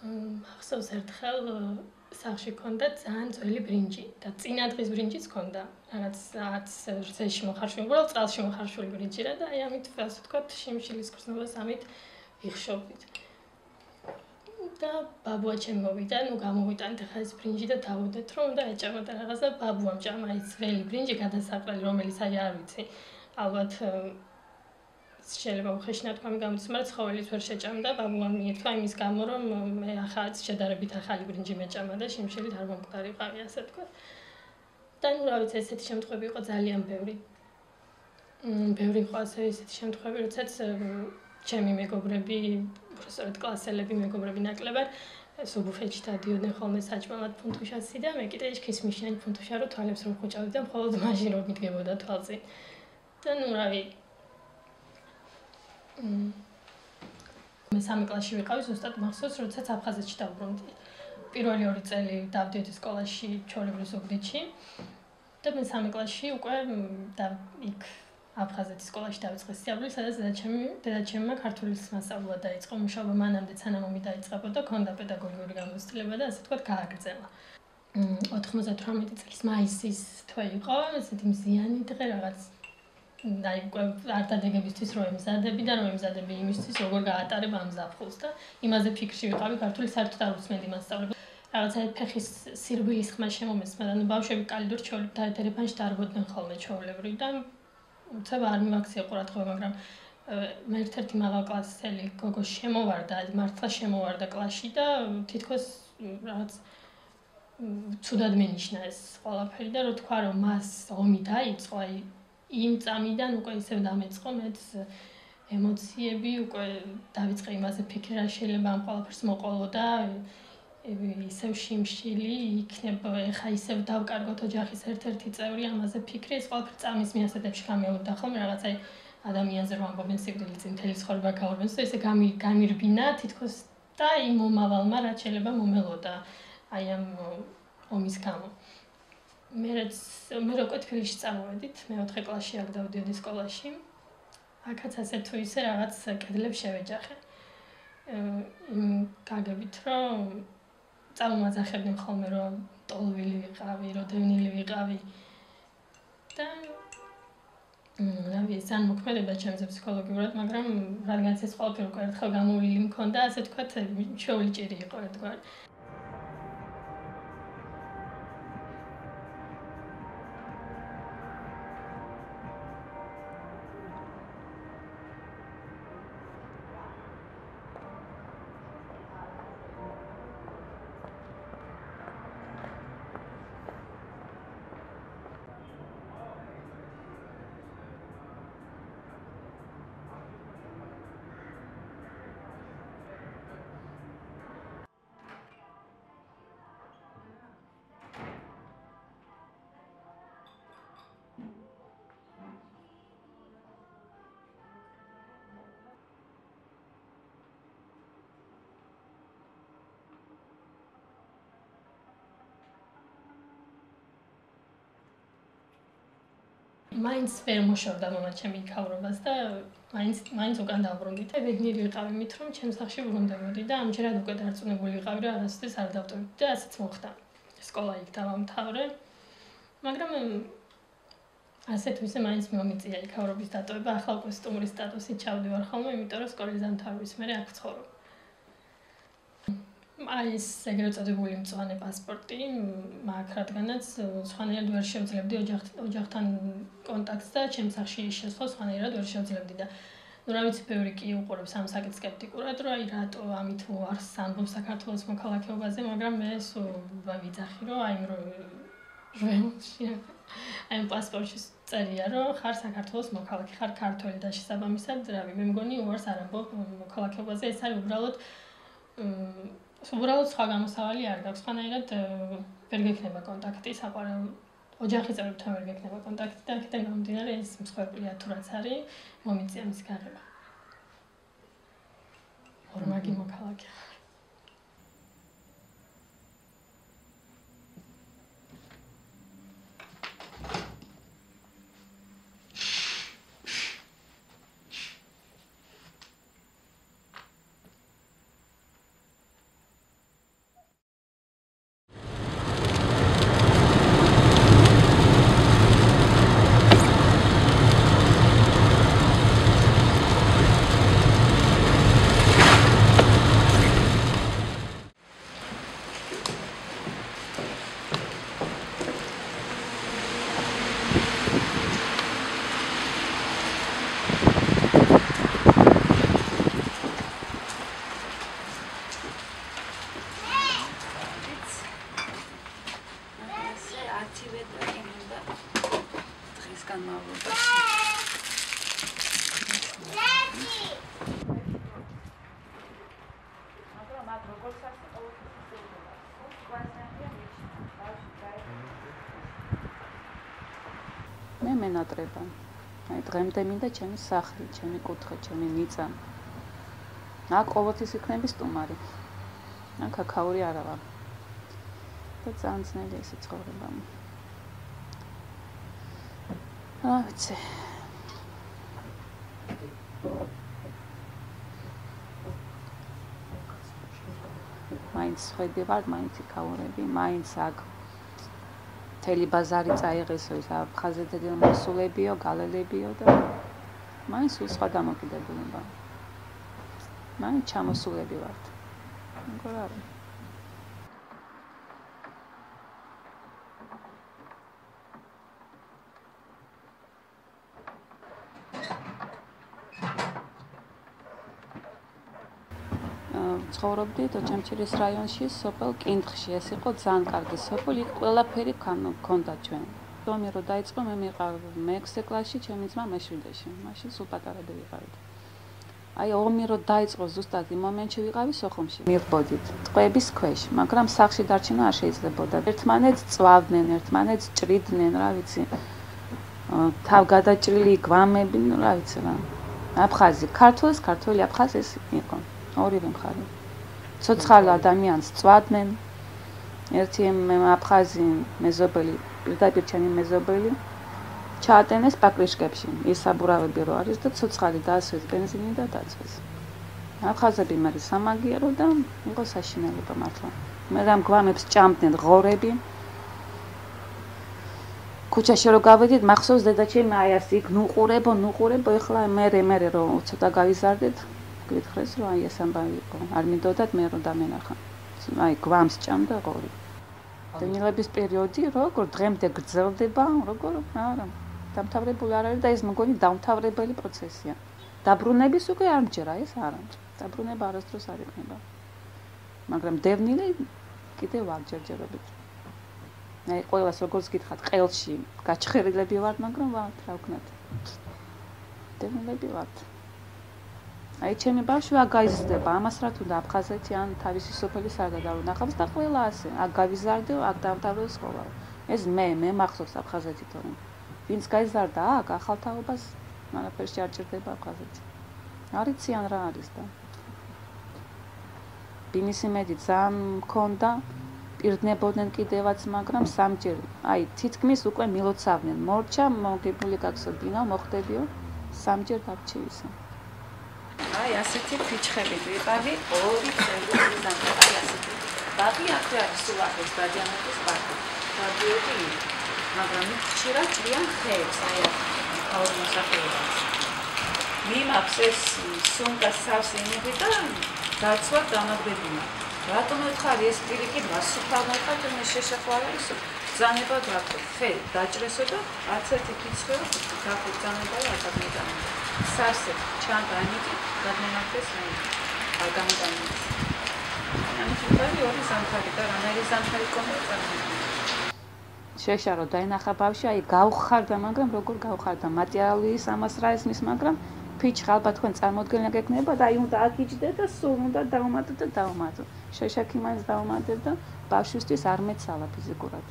S4: ახსოვს ერთხელ სახლში ჰქონდა ძალიან ძველი ბრინჯი და წინა დღის ბრინჯიც ჰქონდა. რაღაც რძეში მოხარშული, უბრალოდ წყალში მოხარშული ბრინჯი რა და აი ამით ასე ვთქვათ, შიმშილის გრძნობას ამით ვიხშობდით. და ბაბუა ჩემი მოვიდა, ნუ გამოვიტანეთ ახლა ეს ბრინჯი და დავუდეთ, რომ უნდა ეჭამოდა რაღაც და ბაბუამ ჭამა ის ძველი ბრინჯი გადასაყრელი, რომელიც აი არ ვიცი. ალბათ შეიძლება უხეშნა თქვა გამიცხ, მაგრამ ცხოველიც ვერ შეჭამდა, ბაბუამ მიირთვა იმის გამო, რომ მე ახლა შედარებით ახალი ბრინჯი მეჭამა და შიმშილით არ მომკვდარიყავი, ასე თქვა. და ნუ რა ვიცი, ესეთი შემთხვევები იყო ძალიან ბევრი. ბევრი იყო ასე ესეთი შემთხვევები, როდესაც ჩემი მეგობრები, უბრალოდ კლასელები მეგობრები ნაკლებად სუბუფეთში დადიოდნენ ხოლმე საჭმელად ფუნთუშასი და მე კიდე ისქის მიშნანი ფუნთუშა რო თვალებს რომ ხუჭავდი და მხოლოდ მაშინ რომ მიდგებოდა თვალზე. და ნუ რავი მე სამი კლასში ვიყავი, ზუსტად მახსოვს, როდესაც აფხაზეთში დავბრუნდი. პირველი 2 წელი დავდიოდი სკოლაში, ჩვეულებრივ ზუგდიდში. და მე სამი კლასში უკვე და იქ აფხაზეთის სკოლაში დავიწყე სწავლი, სადაც დედაჩემმა ქართულის მასწავლებლად დაიწყო მუშაობა, მანამდე სანამ ომი დაიწყებოდა, ქონდა პედაგოგიური გამოცდილება და ასე ვთქვათ, გააგრძელა. 98 წლის მაისის თვე იყო, ესეთი მზიანი დღე რაღაც აი უკვე არ დადეგებისთვის რო ემზადები და რო ემზადები იმისთვის, როგორ გაატარებ ამ ზაფხულს და იმაზე ფიქრში ვიყავი, ქართული საერთოდ არ უსმენდი მასწავლებლად. რაღაცა ფეხის სირბილის ხმა შემომესმა და ნუ ბავშვები კალიდურ თელეფონში დარბოდნენ ხოლმე ჩვეულებრივ და უცებ არ მივაქცია ყურადღება, მაგრამ მე ერთ-ერთი მაღალკლასელი გოგო შემოვარდა, მართლა შემოვარდა კლასში და თითქოს რაღაც ცუდად მენიშნა ეს ყველაფერი და რო თქვა რომ მას ომი დაიწყო, აი იმ წამიდან უკვე ისევ დამეწყო მეც ემოციები, უკვე დავიწყე იმაზე ფიქრი, რა შეიძლება ამ ყველაფერს მოყოლო და ისევ შიმშილი იქნება, ეხა ისევ დავკარგოთ ოჯახის ერთ-ერთი წევრი, ამაზე ფიქრი, ეს ყველაფერი წამის მიასადებში გამეორდა ხოლმე, რაღაც აი ადამიანზე რომ ამბობენ სიკვდილით წინ მთელი ცხოვრება გაურბენს და ესე გამირბინა თითქოს და იმ მომავალმა რაც შეიძლება მომელოდა აი ამ ომის გამო. მე უკვე თბილისში წამოვედით, მე-4 კლასში აქ დავდიოდი სკოლაში. აქაც ასე თუ ისე რაღაც კედლებს შევეჯახე. იმ გაგებით რომ წამომაძახებდნენ ხოლმე რომ ტოლვილი ვიყავი, რომ დევნილი ვიყავი. და რა ვიცი, ძალიან მოქმედება ჩემზე ფსიქოლოგიურად, მაგრამ რადგანაც ეს ყველაფერი უკვე ერთხელ გამოვლილი მქონდა, ასე ვთქვათ, ჩვეული ჭირი იყო ერთგვარი. მაინც ვერ მოშორდა მამა ჩემი იქავრობას და მაინც უკან დავბრუნდი და ვეგნიერი ვიყავი მით რომ ჩემს სახლში ვრუნდებოდი და ამჯერად უკვე დარწმუნებული ვიყავი რომ არასოდეს არ დავტოვებდი და ასეც მოხდა. სკოლა იქ დავამთავრე. მაგრამ ასე თუ ისე მაინც მომიწია იქავრობის დატოვება, ახლა უკვე სტუმრის სტატუსით ჩავდივარ ხოლმე, იმიტომ რომ სკოლის დამთავრების მერე აქ ვცხოვრობ. აი ეს ეგრეთ წოდებული მწვანე პასპორტი მაქვს, რადგანაც სხვანაირად ვერ შევძლებდი ოჯახთან კონტაქტს და ჩემს სახლში შესვლა სხვანაირად ვერ შევძლებდი და ну რა ვიცი ბევრი კი უყურებს ამ საკითხს სკეპტიკურად, რომ აი რატო ამით უარს ამბობს საქართველოს მოქალაქეობაზე, მაგრამ მე სულ ვიძახი, რომ აი აი პასპორტში წერია, რომ ხარ საქართველოს მოქალაქე, ხარ ქართველი და შესაბამისად, რავი, მე მგონი უარს არ ამბობ მოქალაქეობაზე, ეს არის უბრალოდ სხვა გამოსავალი არ გაქვს, ხანაირად ვერ გექნება კონტაქტი საყვარელ ოჯახის წევრებთან ვერ გექნება კონტაქტი და აქედან გამომდინარე ეს მსხვერპლია თუ რაც არის, მომიწია მის გაღება. ორმაგი მოქალაქე.
S5: მე მენატრება. აი დღემდე მინდა ჩემი სახლი, ჩემი კუთხე, ჩემი მიწა. აქ ყოველთვის იქნები სტუმარი. აქ აქაური არა ვარ. და ძალიან ძნელია ეს ცხოვრება. რა ვიცი. მაინც ხედი ვარ, მაინც იქაურები, მაინც აქ მთელი ბაზარი წაიღესო ის აფხაზეთიდან მოსულებიო, გალელებიო და მაინც სულ სხვა დამოკიდებულება. მაინც ჩამოსულები ვართ. მეგონა არა. ცხოვრობდი ოჩამჩირის რაიონში, სოფელ კინთხში. ეს იყო ძალიან კარგი სოფელი, იქ ყველაფერი ჰქონდა ჩვენ. თომი რო დაიწყო, მე მიყავ მე-6 კლასში, ჩემი ძმა მე-7-ში. მაშინ სულ პატარები ვიყავით. აი ომი რო დაიწყო ზუსტად იმ მომენტში ვიყავი სოხუმში. მივბოდით ტყვეების ქვეშ, მაგრამ სახლში დარჩენა არ შეიძლებოდა. ერთმანეთს წვავდნენ, ერთმანეთს ჭრიდნენ, რა ვიცი. თავგადაჭრილი გვამები, რა ვიცი რა. აფხაზი, ქართველი აფხაზი ეს იყო. ორივე მხარე. ცოცხალ ადამიანს წვავდნენ. ერთი აფხაზი მეზობელი, პირდაპირ ჩემი მეზობელი ჩაატენეს პაკრიშკებში. ის საბურავები რო არის და ცოცხალი დაასვეს ბენზინი და დაწვეს. აფხაზები მე სამაგიერო და იყო საშინელება მართლა. მე რამ გვამებს ჭამდნენ ღორები. ქუჩაში რო გავედით, მახსოვს დედაჩემი აი ასე იქ ნუყურებო, ეხლა მე რო ცოტა გავიზარდეთ. გითხრეს რომ აი ეს ამბავი იყო. არ მინდოდათ მე რომ დამენახა. აი გვამს ჭამდა ღორი. დენილების პერიოდი როგორ დღემდე გრძელდება, როგორ არა. დამთავრებული არ არის და ეს მგონი დამთავრებელი პროცესია. დაბრუნების უკვე არ მჯერა ეს არა. დაბრუნება არასდროს არ იქნება. მაგრამ დევნილი კიდევ ვარჯერჯერობით. აი ყველას როგორც გითხათ, ყელში გაჩხერილები ვართ, მაგრამ ვართ რა ვქნათ. დევნილები ვართ. აი ჩემი ბავშვი აქ გაიზრდება, ამას რა თუნდა აფხაზეთი ან თავისი სოფელის არ გადავნახავს და ყველა ასე. აქ გავიზარდე, აქ დავთავრე სკოლა. ეს მე მახსოვს აფხაზეთი თორემ. ვინც გაიზარდა აქ ახალ თაობას, მანაფერში არ ჭირდება აფხაზეთი. არიცი ან რა არის და. ბინის იმედი ძალიან მქონდა, პირდნებოდნენ კიდევაც, მაგრამ სამჯერ, აი თითქმის უკვე მილოცავდნენ. მორჩა, მოგებული გაქცო ბინა, მოხდებიო, სამჯერ დარჩევისა. აი ასეთი ფიჩხები ვიყავი 2 წელიწადიდან აი ასეთი. ბაღი აქვე არის სულ ახლოს დადიანების ბაღი. დადიოდი, მაგრამ ხშირად ჭრიან ხეებს, აი ახალ მოსახლეობას. მიმაქვს ეს სუნკა სავსე იმები და დაცვა დამაგდებია. რატომ ეხარი ეს პირიქი მასუფალმოყავ და მე შეშეხვალა ის ბრძანება გაქვს ხე დაჭრესო და არც ერთი კიცხეო გაქვს ბრძანება და არ გამიტანა სასე ჩანდა ამიტი გადმონახეს მე არ გამიტანა ანუ ხარი ორი სამხარი და რამერი სამხარი კონტროლ შეშარო დაინახა ბავშვი აი გავხარდა მაგრამ როგორ გავხარდა მატერიალის ამას რა ესმის მაგრამ ფიჩ ხალბა თქვენ წარმოდგენა გეკნება და აი უნდა აქიჯდე და სულ უნდა დავუმატო და დავუმატო შეშაქი მაინც დავუმატებ და ბავშვისთვის არ მეცალა ფიზიკურად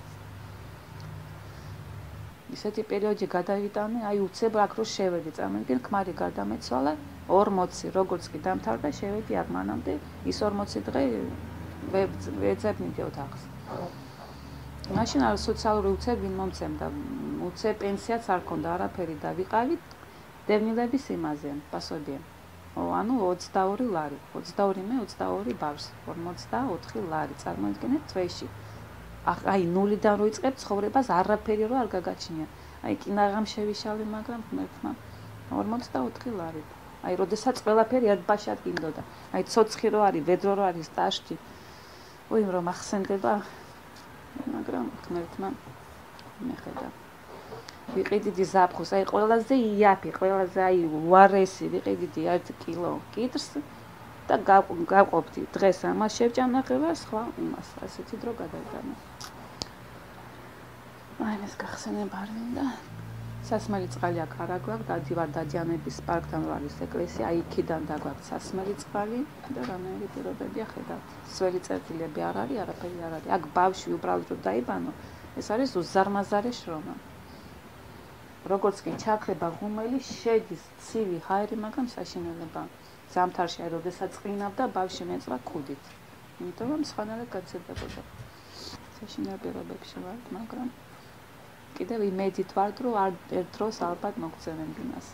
S5: ისეთი პერიოდი გადავიტანე აი უცებ აქ რო შევედი წარმოგიდგენ ქმარი გადამეცვალა 40 როგორც კი დამთავრდა შევედი აქ მანამდე ის 40 დღე ვეძებ მიდიოდ ახს მაშინ არ სოციალური უცებ ვინ მომცემდა უცებ პენსიაც არ ქონდა არაფერი და ვიყავით დევნილების იმაზე პასოდია. ანუ 22 ლარი, 22 მე 22 ბავშვს, 44 ლარი წარმოიდგინეთ თვეში. აი ნულიდან რო იწყებ ცხოვრებას არაფერი რო არ გაგაჩნია. აი კინაღამ შევიშალე, მაგრამ ღმერთმა 44 ლარი. აი როდესაც ყველაფერი ერთ ბაშად გინდოდა. აი ცოცხი რო არის, ვედრო რო არის ტაშტი. ой რომ ახსენდება, მაგრამ ღმერთმა მეხედა. ვიყიდიდი ზაფხულს, აი ყველაზე იაფი, ყველაზე აი უარესი, ვიყიდიდი 1 კილო კიტრს და გავყოფდი დღეს ამას შევჭამნახება, სხვა იმას, ასეთი დრო გადავიტანა. აი ეს გახსენება არ მინდა. სასმელი წყალი აქ არა გვაქვს, დადივარ დადიანების პარკთან რო არის ეკლესია, აი იქიდან დაგვაქვს სასმელი წყალი და რამე პირობებია ხედავთ. სველი წერტილები არ არის, არაფერი არ არის. აქ ბავშვი უბრალოდ რო დაიბანო, ეს არის უზარმაზარი შრომა. როგორც კი ჩაქრება ღუმელი, შედის ცივი ჰაერი, მაგრამ საშინელება. ზამთარში აი როდესაც ყინავდა, ბავშვი მეწვა ქუდით. იმიტომ რომ სხვანაირად გაცედებოდა. საშინელებებში ვარ, მაგრამ კიდევ იმედით ვარ, რომ არ ერთ დროს ალბათ მოგწევენ დინას.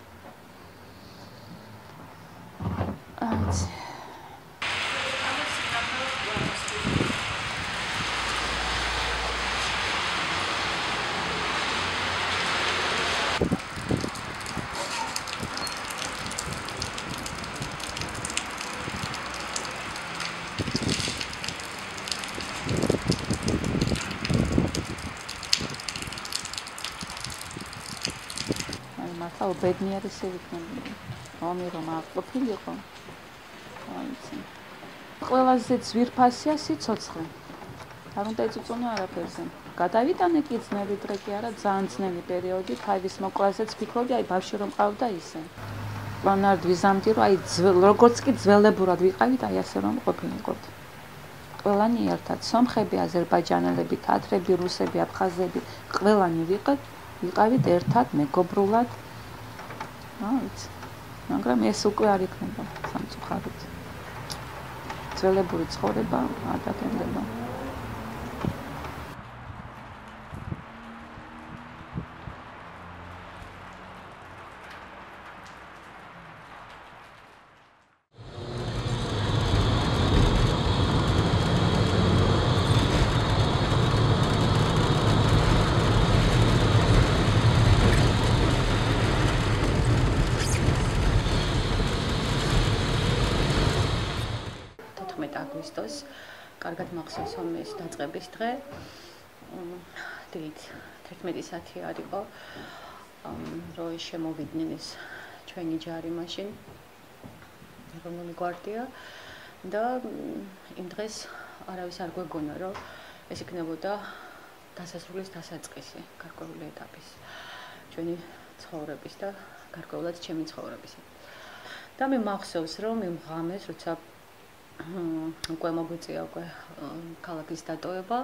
S5: აიც ბედნიერი შევიქნები. ომი რომ აღყოფილიყო. აიცი. ყველაზე ძვირფასია სიცოცხლე. არ უნდა იწუწუნო არაფერზე. გადავიტანე კი ძნელი დღე კი არა, ძალიან ძნელი პერიოდი, თავის მოკლაზეც ფიქრობდი, აი ბავშვი რომ ყავდა ისე. პლანად ვიზამდი, რომ აი როგორც კი ძველებურად ვიყავით, აი ასე რომ ყოფილიყოთ. ყველანი ერთად, სომხები, აზერბაიჯანელები, თათრები, რუსები, აფხაზები, ყველანი ვიყავით ერთად, მეგობრულად. აიც. მაგრამ ეს უკვე არ იქნება სამწუხაროდ. ძველებური ცხოვრება არ დაგემდება. აგვისტოს კარგად მახსოვს რომ ეს დაწყების დღე დილით 11 საათი არ იყო რომ შემოვიდნენ ეს ჩვენი ჯარი მაშინ ეროვნული გვარდია და იმ დღეს არავის არ გვეგონა რომ ეს იქნებოდა დასასრულის დასაწყისი გარკვეული ეტაპის ჩვენი ცხოვრების და გარკვეულად ჩემი ცხოვრების და მე მახსოვს რომ იმ ღამეს როცა უკვე მოგვიწია უკვე ქალაქის დატოვება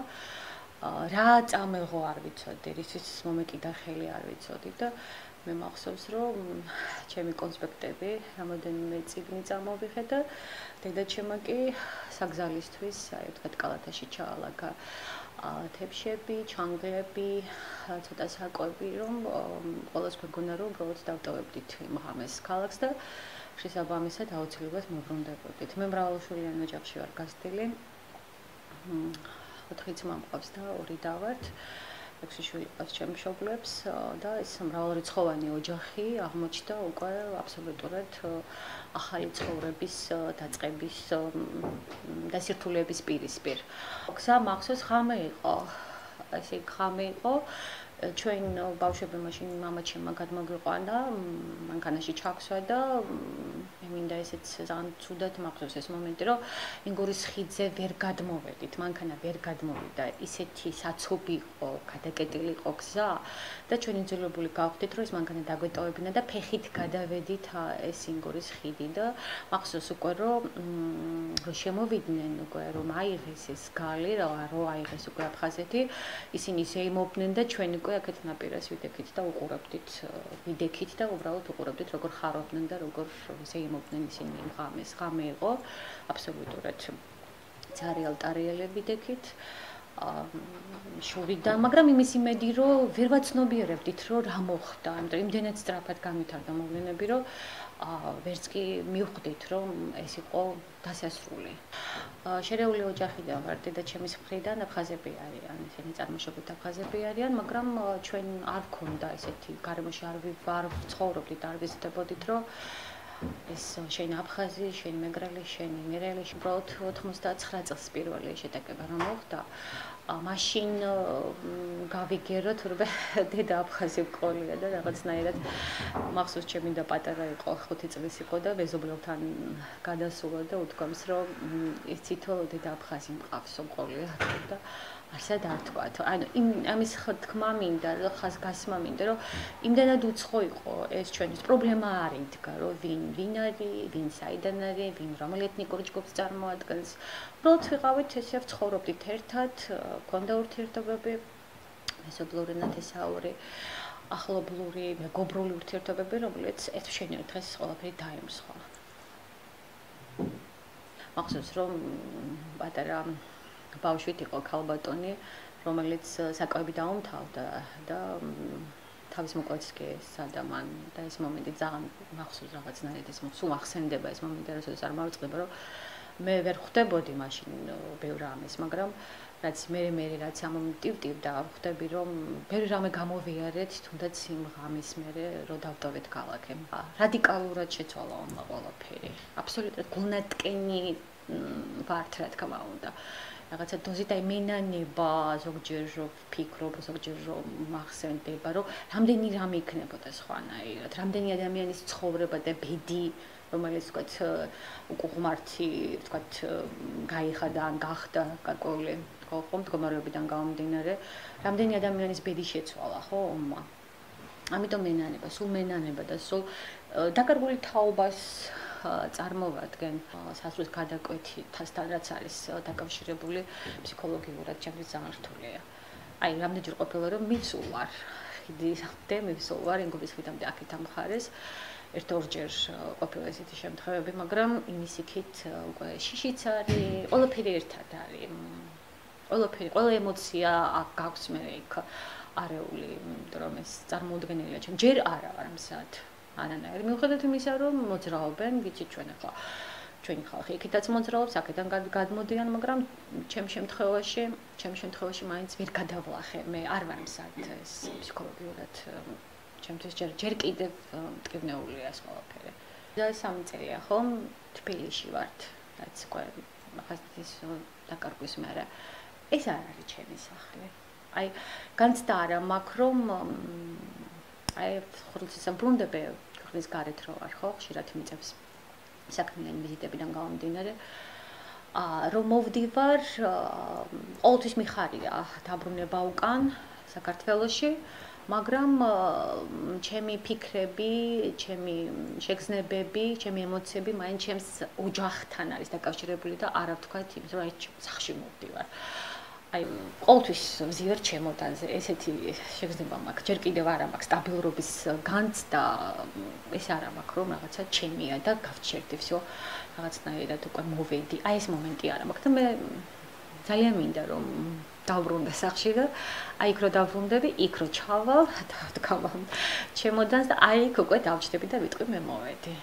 S5: რა წამეღო არ ვიცოდი რისიც მომეკიდა ხელი არ ვიცოდი და მე მახსოვს რომ ჩემი კონსპექტები რამოდენიმე წიგნი წამოვიღე და დედაჩემმა კი საგზალისთვის აი ვთქვათ კალათაში ჩაალაგა თებშები, ჩანგლები, ცოტა საკვები რომ ყოველს გვეგონა რომ უბრალოდ დავტოვებდით იმ ღამეს ქალაქს და შესაბამისად აუცილებლად მოვბრუნდებოდით. მე მრავალშვილიან ოჯახში ვარ გასდილი. 4 ძმა მყავს და 2 და ვართ.
S6: 6 შვილი ყავს ჩემ მშობლებს და ეს მრავალრიცხოვანი ოჯახი აღმოჩნდა უკვე აბსოლუტურად ახალი ცხოვრების დაწყების და სირთულეების პირისპირ. გზა მახსოვს ხამე იყო. ესე ხამე იყო ჩვენ ბავშვები მაშინ მამაჩემმა გადმოგვიყვანა მანქანაში ჩაქვსვა და მე მინდა ესეც ძალიან ცუდად მახსოვს ეს მომენტი რომ ინგურის ხიდზე ვერ გადმოვედით მანქანა ვერ გადმოვიდა ისეთი საცობი იყო გადაკეტილი იყო გზა და ჩვენ იძულებული გავხდით რომ ეს მანქანა დაგვეტოვებინა და ფეხით გადავედით ეს ინგურის ხიდი და მახსოვს უკვე რომ შემოვიდნენ უკვე რომ აიღეს ეს გალი რა აიღეს უკვე აფხაზეთი ისინი შეიმობდნენ და ჩვენ უკვე აქეთ ნაპირას ვიდექით და უყურებდით ვიდექით და უბრალოდ უყურებდით როგორ ხარობდნენ და როგორ შეიმობდნენ ისინი იმ ღამეს ღამე იყო აბსოლუტურად ცარიალტარიელი ვიდექით შორიდან მაგრამ იმის იმედი რომ ვერ ვაცნობიერებდით რომ რა მოხდა იმიტომ იმდენად სწრაფად გამithარდა მოვლენები რომ ვერც კი მივხვდით რომ ეს იყო დასასრული. შერეული ოჯახიდან ვარ დედაჩემის მხრიდან აფხაზები არიან, ისინი წარმოშობით აფხაზები არიან, მაგრამ ჩვენ არ გქონდა ესეთი გარემოში არ ვცხოვრობდით, არ ვიზრდებოდით, რომ ეს შენ აფხაზი, შენ მეგრელი, შენ იმერელი, უბრალოდ 99 წელს პირველი შეტაკება რომ მოხდა. მაშინ გავიგეროთ რომ დედა აფხაზი მყოლია და რაღაცნაირად მახსოვს ჩემი და პატარა იყო 5 წლის იყო და მეზობლებთან გადასულა და უთქვამს რომ იცით რომ დედა აფხაზი მყავსო მყოლია და არსად არ თქვათ. ანუ ამის თქმა მინდა, ხას გასმა მინდა, რომ იმდანად უცხო იყო ეს ჩვენთვის პრობლემა არ იდგა, რომ ვინ არის, ვინ საიდან არის, ვინ რომელ ეთნიკურ ჯგუფს წარმოადგენს. უბრალოდ ვიყავით ესე ვცხოვრობდით ერთად, გქონდა ურთიერთობები, მეზობლური ნათესაური, ახლობლური, მეგობრული ურთიერთობები, რომელიც ერთ შენიერ დღეს ყველაფერი დაიმსხვა. მახსოვს რომ პატარა ბავშვით იყო ქალბატონი, რომელიც საკავები დაუმთავრდა და თავის მოკვეთს კი ესადა მან და ეს მომენტი ძალიან მახსოვს რაღაცნაირად ეს სულ ახსენდება ეს მომენტი, რასაც არ მავიწყდება, რომ მე ვერ ხვდებოდი მაშინ ბევრ რამეს, მაგრამ რაც მე რაც ამომტივტივდა, ხვდები რომ ბევრი რამე გამოვიარეთ, თუნდაც იმ ღამის მერე რომ დავტოვეთ ქალაქი. რადიკალურად შეცვალა ყველაფერი. აბსოლუტურად გულნატკენი ვართ, რა თქმა უნდა. რაღაცა დოზით აი მენანება ზოგჯერ ვფიქრობ, ზოგჯერ მახსენდება, რომ რამდენი რამე იქნებოდა სხვანაირად, რამდენი ადამიანის ცხოვრება და ბედი, რომელიც ვთქვათ, უყუღმართი, ვთქვათ, გაიხადა ან გახდა გარკვეული ხომ მდგომარეობიდან გამომდინარე, რამდენი ადამიანის ბედი შეცვალა, ხო, ომმა. ამიტომ მენანება, სულ მენანება და სულ დაკარგული თაობას წარმოვადგენ სასწრაფოს გადაკვეთთან რაც არის დაკავშირებული ფსიქოლოგიურად ჩემთვის ძალიან რთულია. აი, რამდენჯერ ყოფილა რომ მივსულვარ, ხიდამდე მივსულვარ ინგურის ხიდამდე აქეთ ამ მხარეს. ერთ-ორჯერ ყოფილა ესეთი შემთხვევები, მაგრამ იმის იქით უკვე შიშიც არის, ყველაფერი ერთად არის. ყველაფერი, ყველა ემოცია აქ გაქვს მე იქ არეული, იმიტომ რომ ეს წარმოუდგენელია ჩემ. ჯერ არა ვარ მზად. არანაირი მიუხედავად იმისა, რომ მოძრაობენ, ვიცით ჩვენ ახლა ჩვენი ხალხი იქითაც მოძრაობს, აქედან გადმოდიან, მაგრამ ჩემ შემთხვევაში მაინც ვერ გადავლახე. მე არ ვარ მზად ეს ფსიქოლოგიურად ჩემთვის ჯერ კიდევ მტკივნეულია ეს ყველაფერი. და 3 წელია ხომ თბილისში ვართ, რაც უკვე ახლა დაკარგვის მერე. ეს არ არის ჩემი სახლი. აი, განცდა არა მაქვს, რომ აი, ხუროთის ამბრუნდები ქვეყნის გარეთ რო ვარ, ხო, ხშირად მიწევს საქმიანი ვიზიტებიდან გამომდინარე. რომ მოვდივარ, ყოველთვის მიხარია დაბრუნება უკან საქართველოში, მაგრამ ჩემი ფიქრები, ჩემი შეგრძნებები, ჩემი ემოციები მაინც ჩემს ოჯახთან არის დაკავშირებული და არა ვთქვათ იმის, რომ აი სახში მოვდივარ. აი, ყოველთვის ვზივარ ჩემოდანზე, ესეთი შეგრძნება მაქვს. ჯერ კიდევ არა მაქვს სტაბილურობის განცდა, ეს არა მაქვს, რომ რაღაცა ჩემია და გავჩერდი всё, რაღაცნაირად უკვე მოვედი. აი ეს მომენტი არა მაქვს და მე ძალიან მინდა რომ დავბრუნდე სახში და აი იქ რო დავბრუნდები, იქ რო ჩავალ, დავთქავ ჩემოდანს და აი იქ უკვე დავჭდები და ვიტყვი მე მოვედი.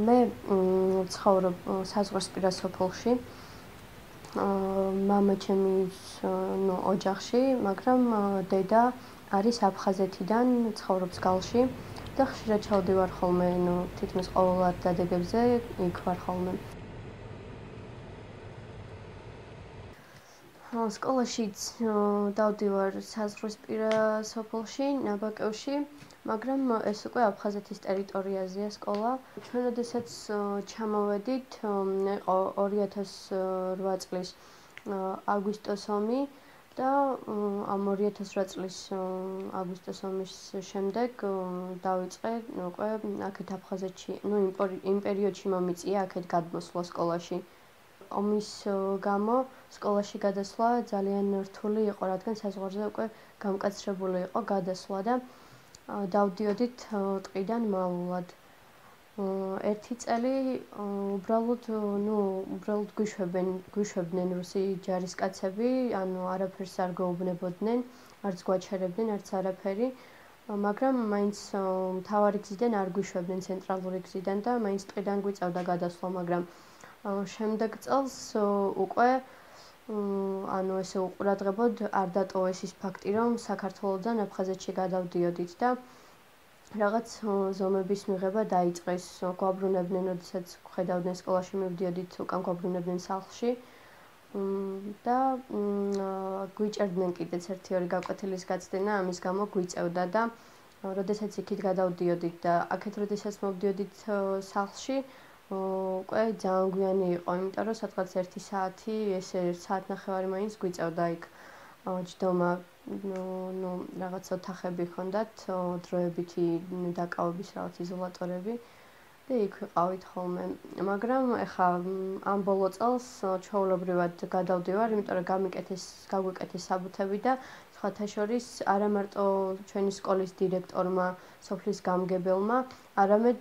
S7: მე ვცხოვრობ საზღვარსპირა სოფელში. მამა ჩემის ოჯახში, მაგრამ დედა არის აფხაზეთიდან, ცხოვრობს გალში და ხშირად ჩავდივარ ხოლმე, თითქმის ყოველ დადებებზე იქ ვარ ხოლმე. სკოლაშიც დავდივარ საზღვრისპირა სოფელში, ნაბაკევში, მაგრამ ეს უკვე აფხაზეთის ტერიტორიაზეა სკოლა. ჩვენ როდესაც ჩამოვედით, იყო 2008 წლის აგვისტოს ომი და ამ 2008 წლის აგვისტოს ომის შემდეგ დავიწყე უკვე აქეთ აფხაზეთში, იმ პერიოდში მომიწია აქეთ გადმოსვლა სკოლაში. ომის გამო სკოლაში გადასვლა ძალიან რთული იყო, რადგან საზღვარზე უკვე გამკაცრებული იყო გადასვლა და დავდიოდით ტყიდან მალულად. ერთი წელი უბრალოდ გვიშვებდნენ რუსი ჯარისკაცები, ანუ არაფერს არ გვეუბნებოდნენ, არც გვაჩერებდნენ, არც არაფერი, მაგრამ მაინც მთავარი გზიდან არ გვიშვებდნენ, ცენტრალური გზიდან და მაინც ტყიდან გვიწევდა გადასვლა, მაგრამ შემდეგ წელს უკვე ესე უყურადღებოდ არ დატოვეს ის ფაქტი, რომ საქართველოსთან აფხაზეთში გადავდიოდით და რაღაც ზომების მიღება დაიწყეს. გვაბრუნებდნენ, როდესაც ხედავდნენ სკოლაში მივდიოდით, უკან გვაბრუნებდნენ სახლში და გვიჭერდნენ კიდეც 1-2 გაკვეთილის გაცდენა, ამის გამო გვიწევდა და როდესაც იქით გადავდიოდით და აქეთ როდესაც მოვდიოდით სახლში უკვე ძალიან გვიანი იყო, იმიტომ რომ სადღაც 1 საათი, ესე 1 საათნახევარი მაინც გვიწევდა იქ ჯდომა, რაღაც ოთახები ჰქონდათ, დროებითი დაკავების რაღაც იზოლატორები და იქ ვიყავით ხოლმე. მაგრამ ეხლა ამ ბოლო წელს ჩვეულებრივად გადავდივარ, იმიტომ რომ გაგვიკეთეს საბუთები და სხვათა შორის არა მარტო ჩვენი სკოლის დირექტორმა, სოფლის გამგებელმა, არამედ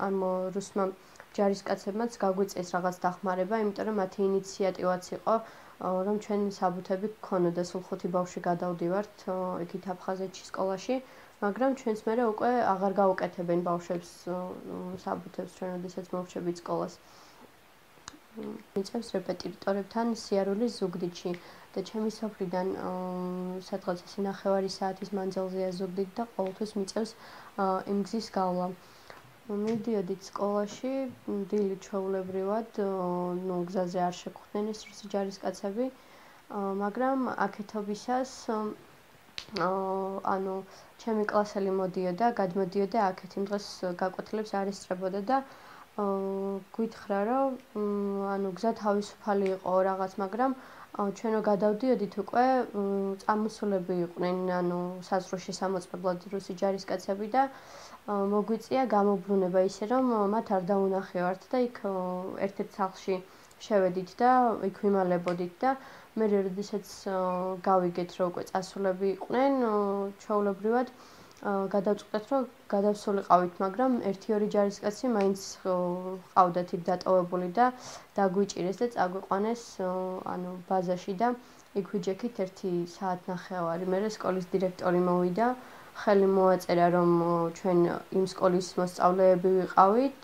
S7: ამ რუსმა ჯარისკაცებმაც გაგვიწეს რაღაც დახმარება, იმიტომ რომ მათი ინიციატივაც იყო, რომ ჩვენ საბუთები გქონოდა, სულ 5 ბავშვი გადავდივართ იქით აფხაზეთში სკოლაში, მაგრამ ჩვენს მერე უკვე აღარ გაუკეთებენ ბავშვებს საბუთებს, ჩვენ როდესაც მოვჩებით სკოლას. მიწევს რეპეტიტორებთან სიარული ზუგდიდში და ჩემი სოფლიდან სადღაც 9 საათის მანძილზეა ზუგდიდი და ყოველთვის მიწევს იმ გზის გავლა. მივდიოდით სკოლაში, დილით ჩვეულებრივად, გზაზე არ შეგვხვდნენ ეს რუსი ჯარისკაცები, მაგრამ აქეთობისას, ჩემი კლასელი მოდიოდა, გადმოდიოდა აქეთ, იმ დღეს გაკვეთილებს არ ესწრებოდა და გითხრა, რომ გზა თავისუფალი იყო რაღაც, მაგრამ ჩვენ რო გადავდიოდით უკვე წამოსულები იყვნენ, საზღვრში სამოწყებლად რუსი ჯარისკაცები და მოგვიწია გამობრუნება ისე, რომ მათ არ დაუნახევართ და იქ ერთ-ერთ სახლში შევედით და იქ ვიმალებოდით და მე როდესაც გავიგეთ, რომ უკვე წასულები იყვნენ, ჩვეულებრივად გადავწყვეტეთ, რომ გადავსულიყავით, მაგრამ 1-2 ჯარისკაცი მაინც ყავდათ იქ დატოვებული და დაგვიჭირეს და წაგვიყვანეს ბაზაში და იქ ვიჯექით 1 საათნახევარი. მერე სკოლის დირექტორი მოვიდა, ხელი მოაწერა, რომ ჩვენ იმ სკოლის მოსწავლეები ვიყავით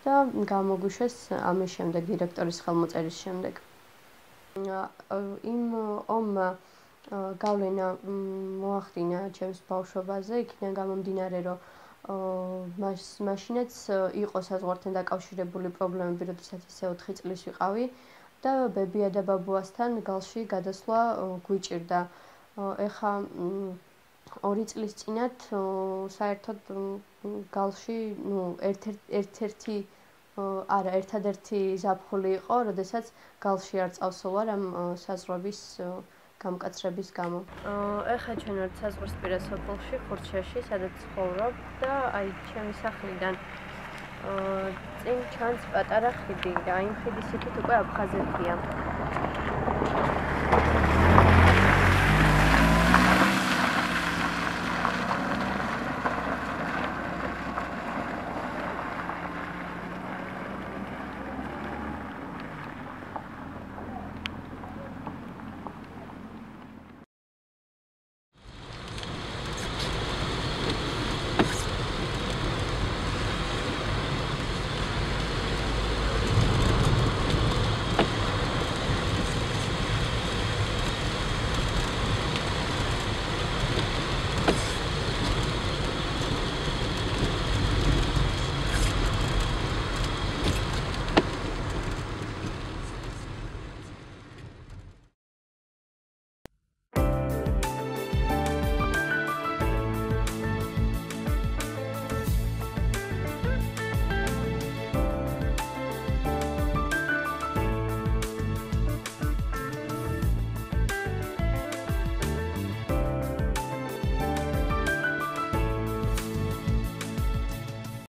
S7: და გამოგვიშვეს ამის შემდეგ, დირექტორის ხელმოწერის შემდეგ. იმ ომმა გავლენა მოახდინა ჩემს ბავშვობაზე, იქიდან გამომდინარე, რომ მაშინაც იყო საზღვართან დაკავშირებული პრობლემები, როდესაც ისე 4 წლის ვიყავი და ბებია და ბაბუასთან გალში გადასვლა გვიჭირდა. ეხლა 2 წლის წინათ საერთოდ გალში ერთადერთი ზაფხული იყო, როდესაც გალში არ წავსულვარ ამ საზღვრების გამკაცრების გამო. ეხლა ჩვენ ვართ საზღვარსპირა სოფელში, ხურჩაში, სადაც ცხოვრობ და ჩემი სახლიდან წინ ჩანს პატარა ხიდი და იმ ხიდის იქით უკვე აფხაზეთია.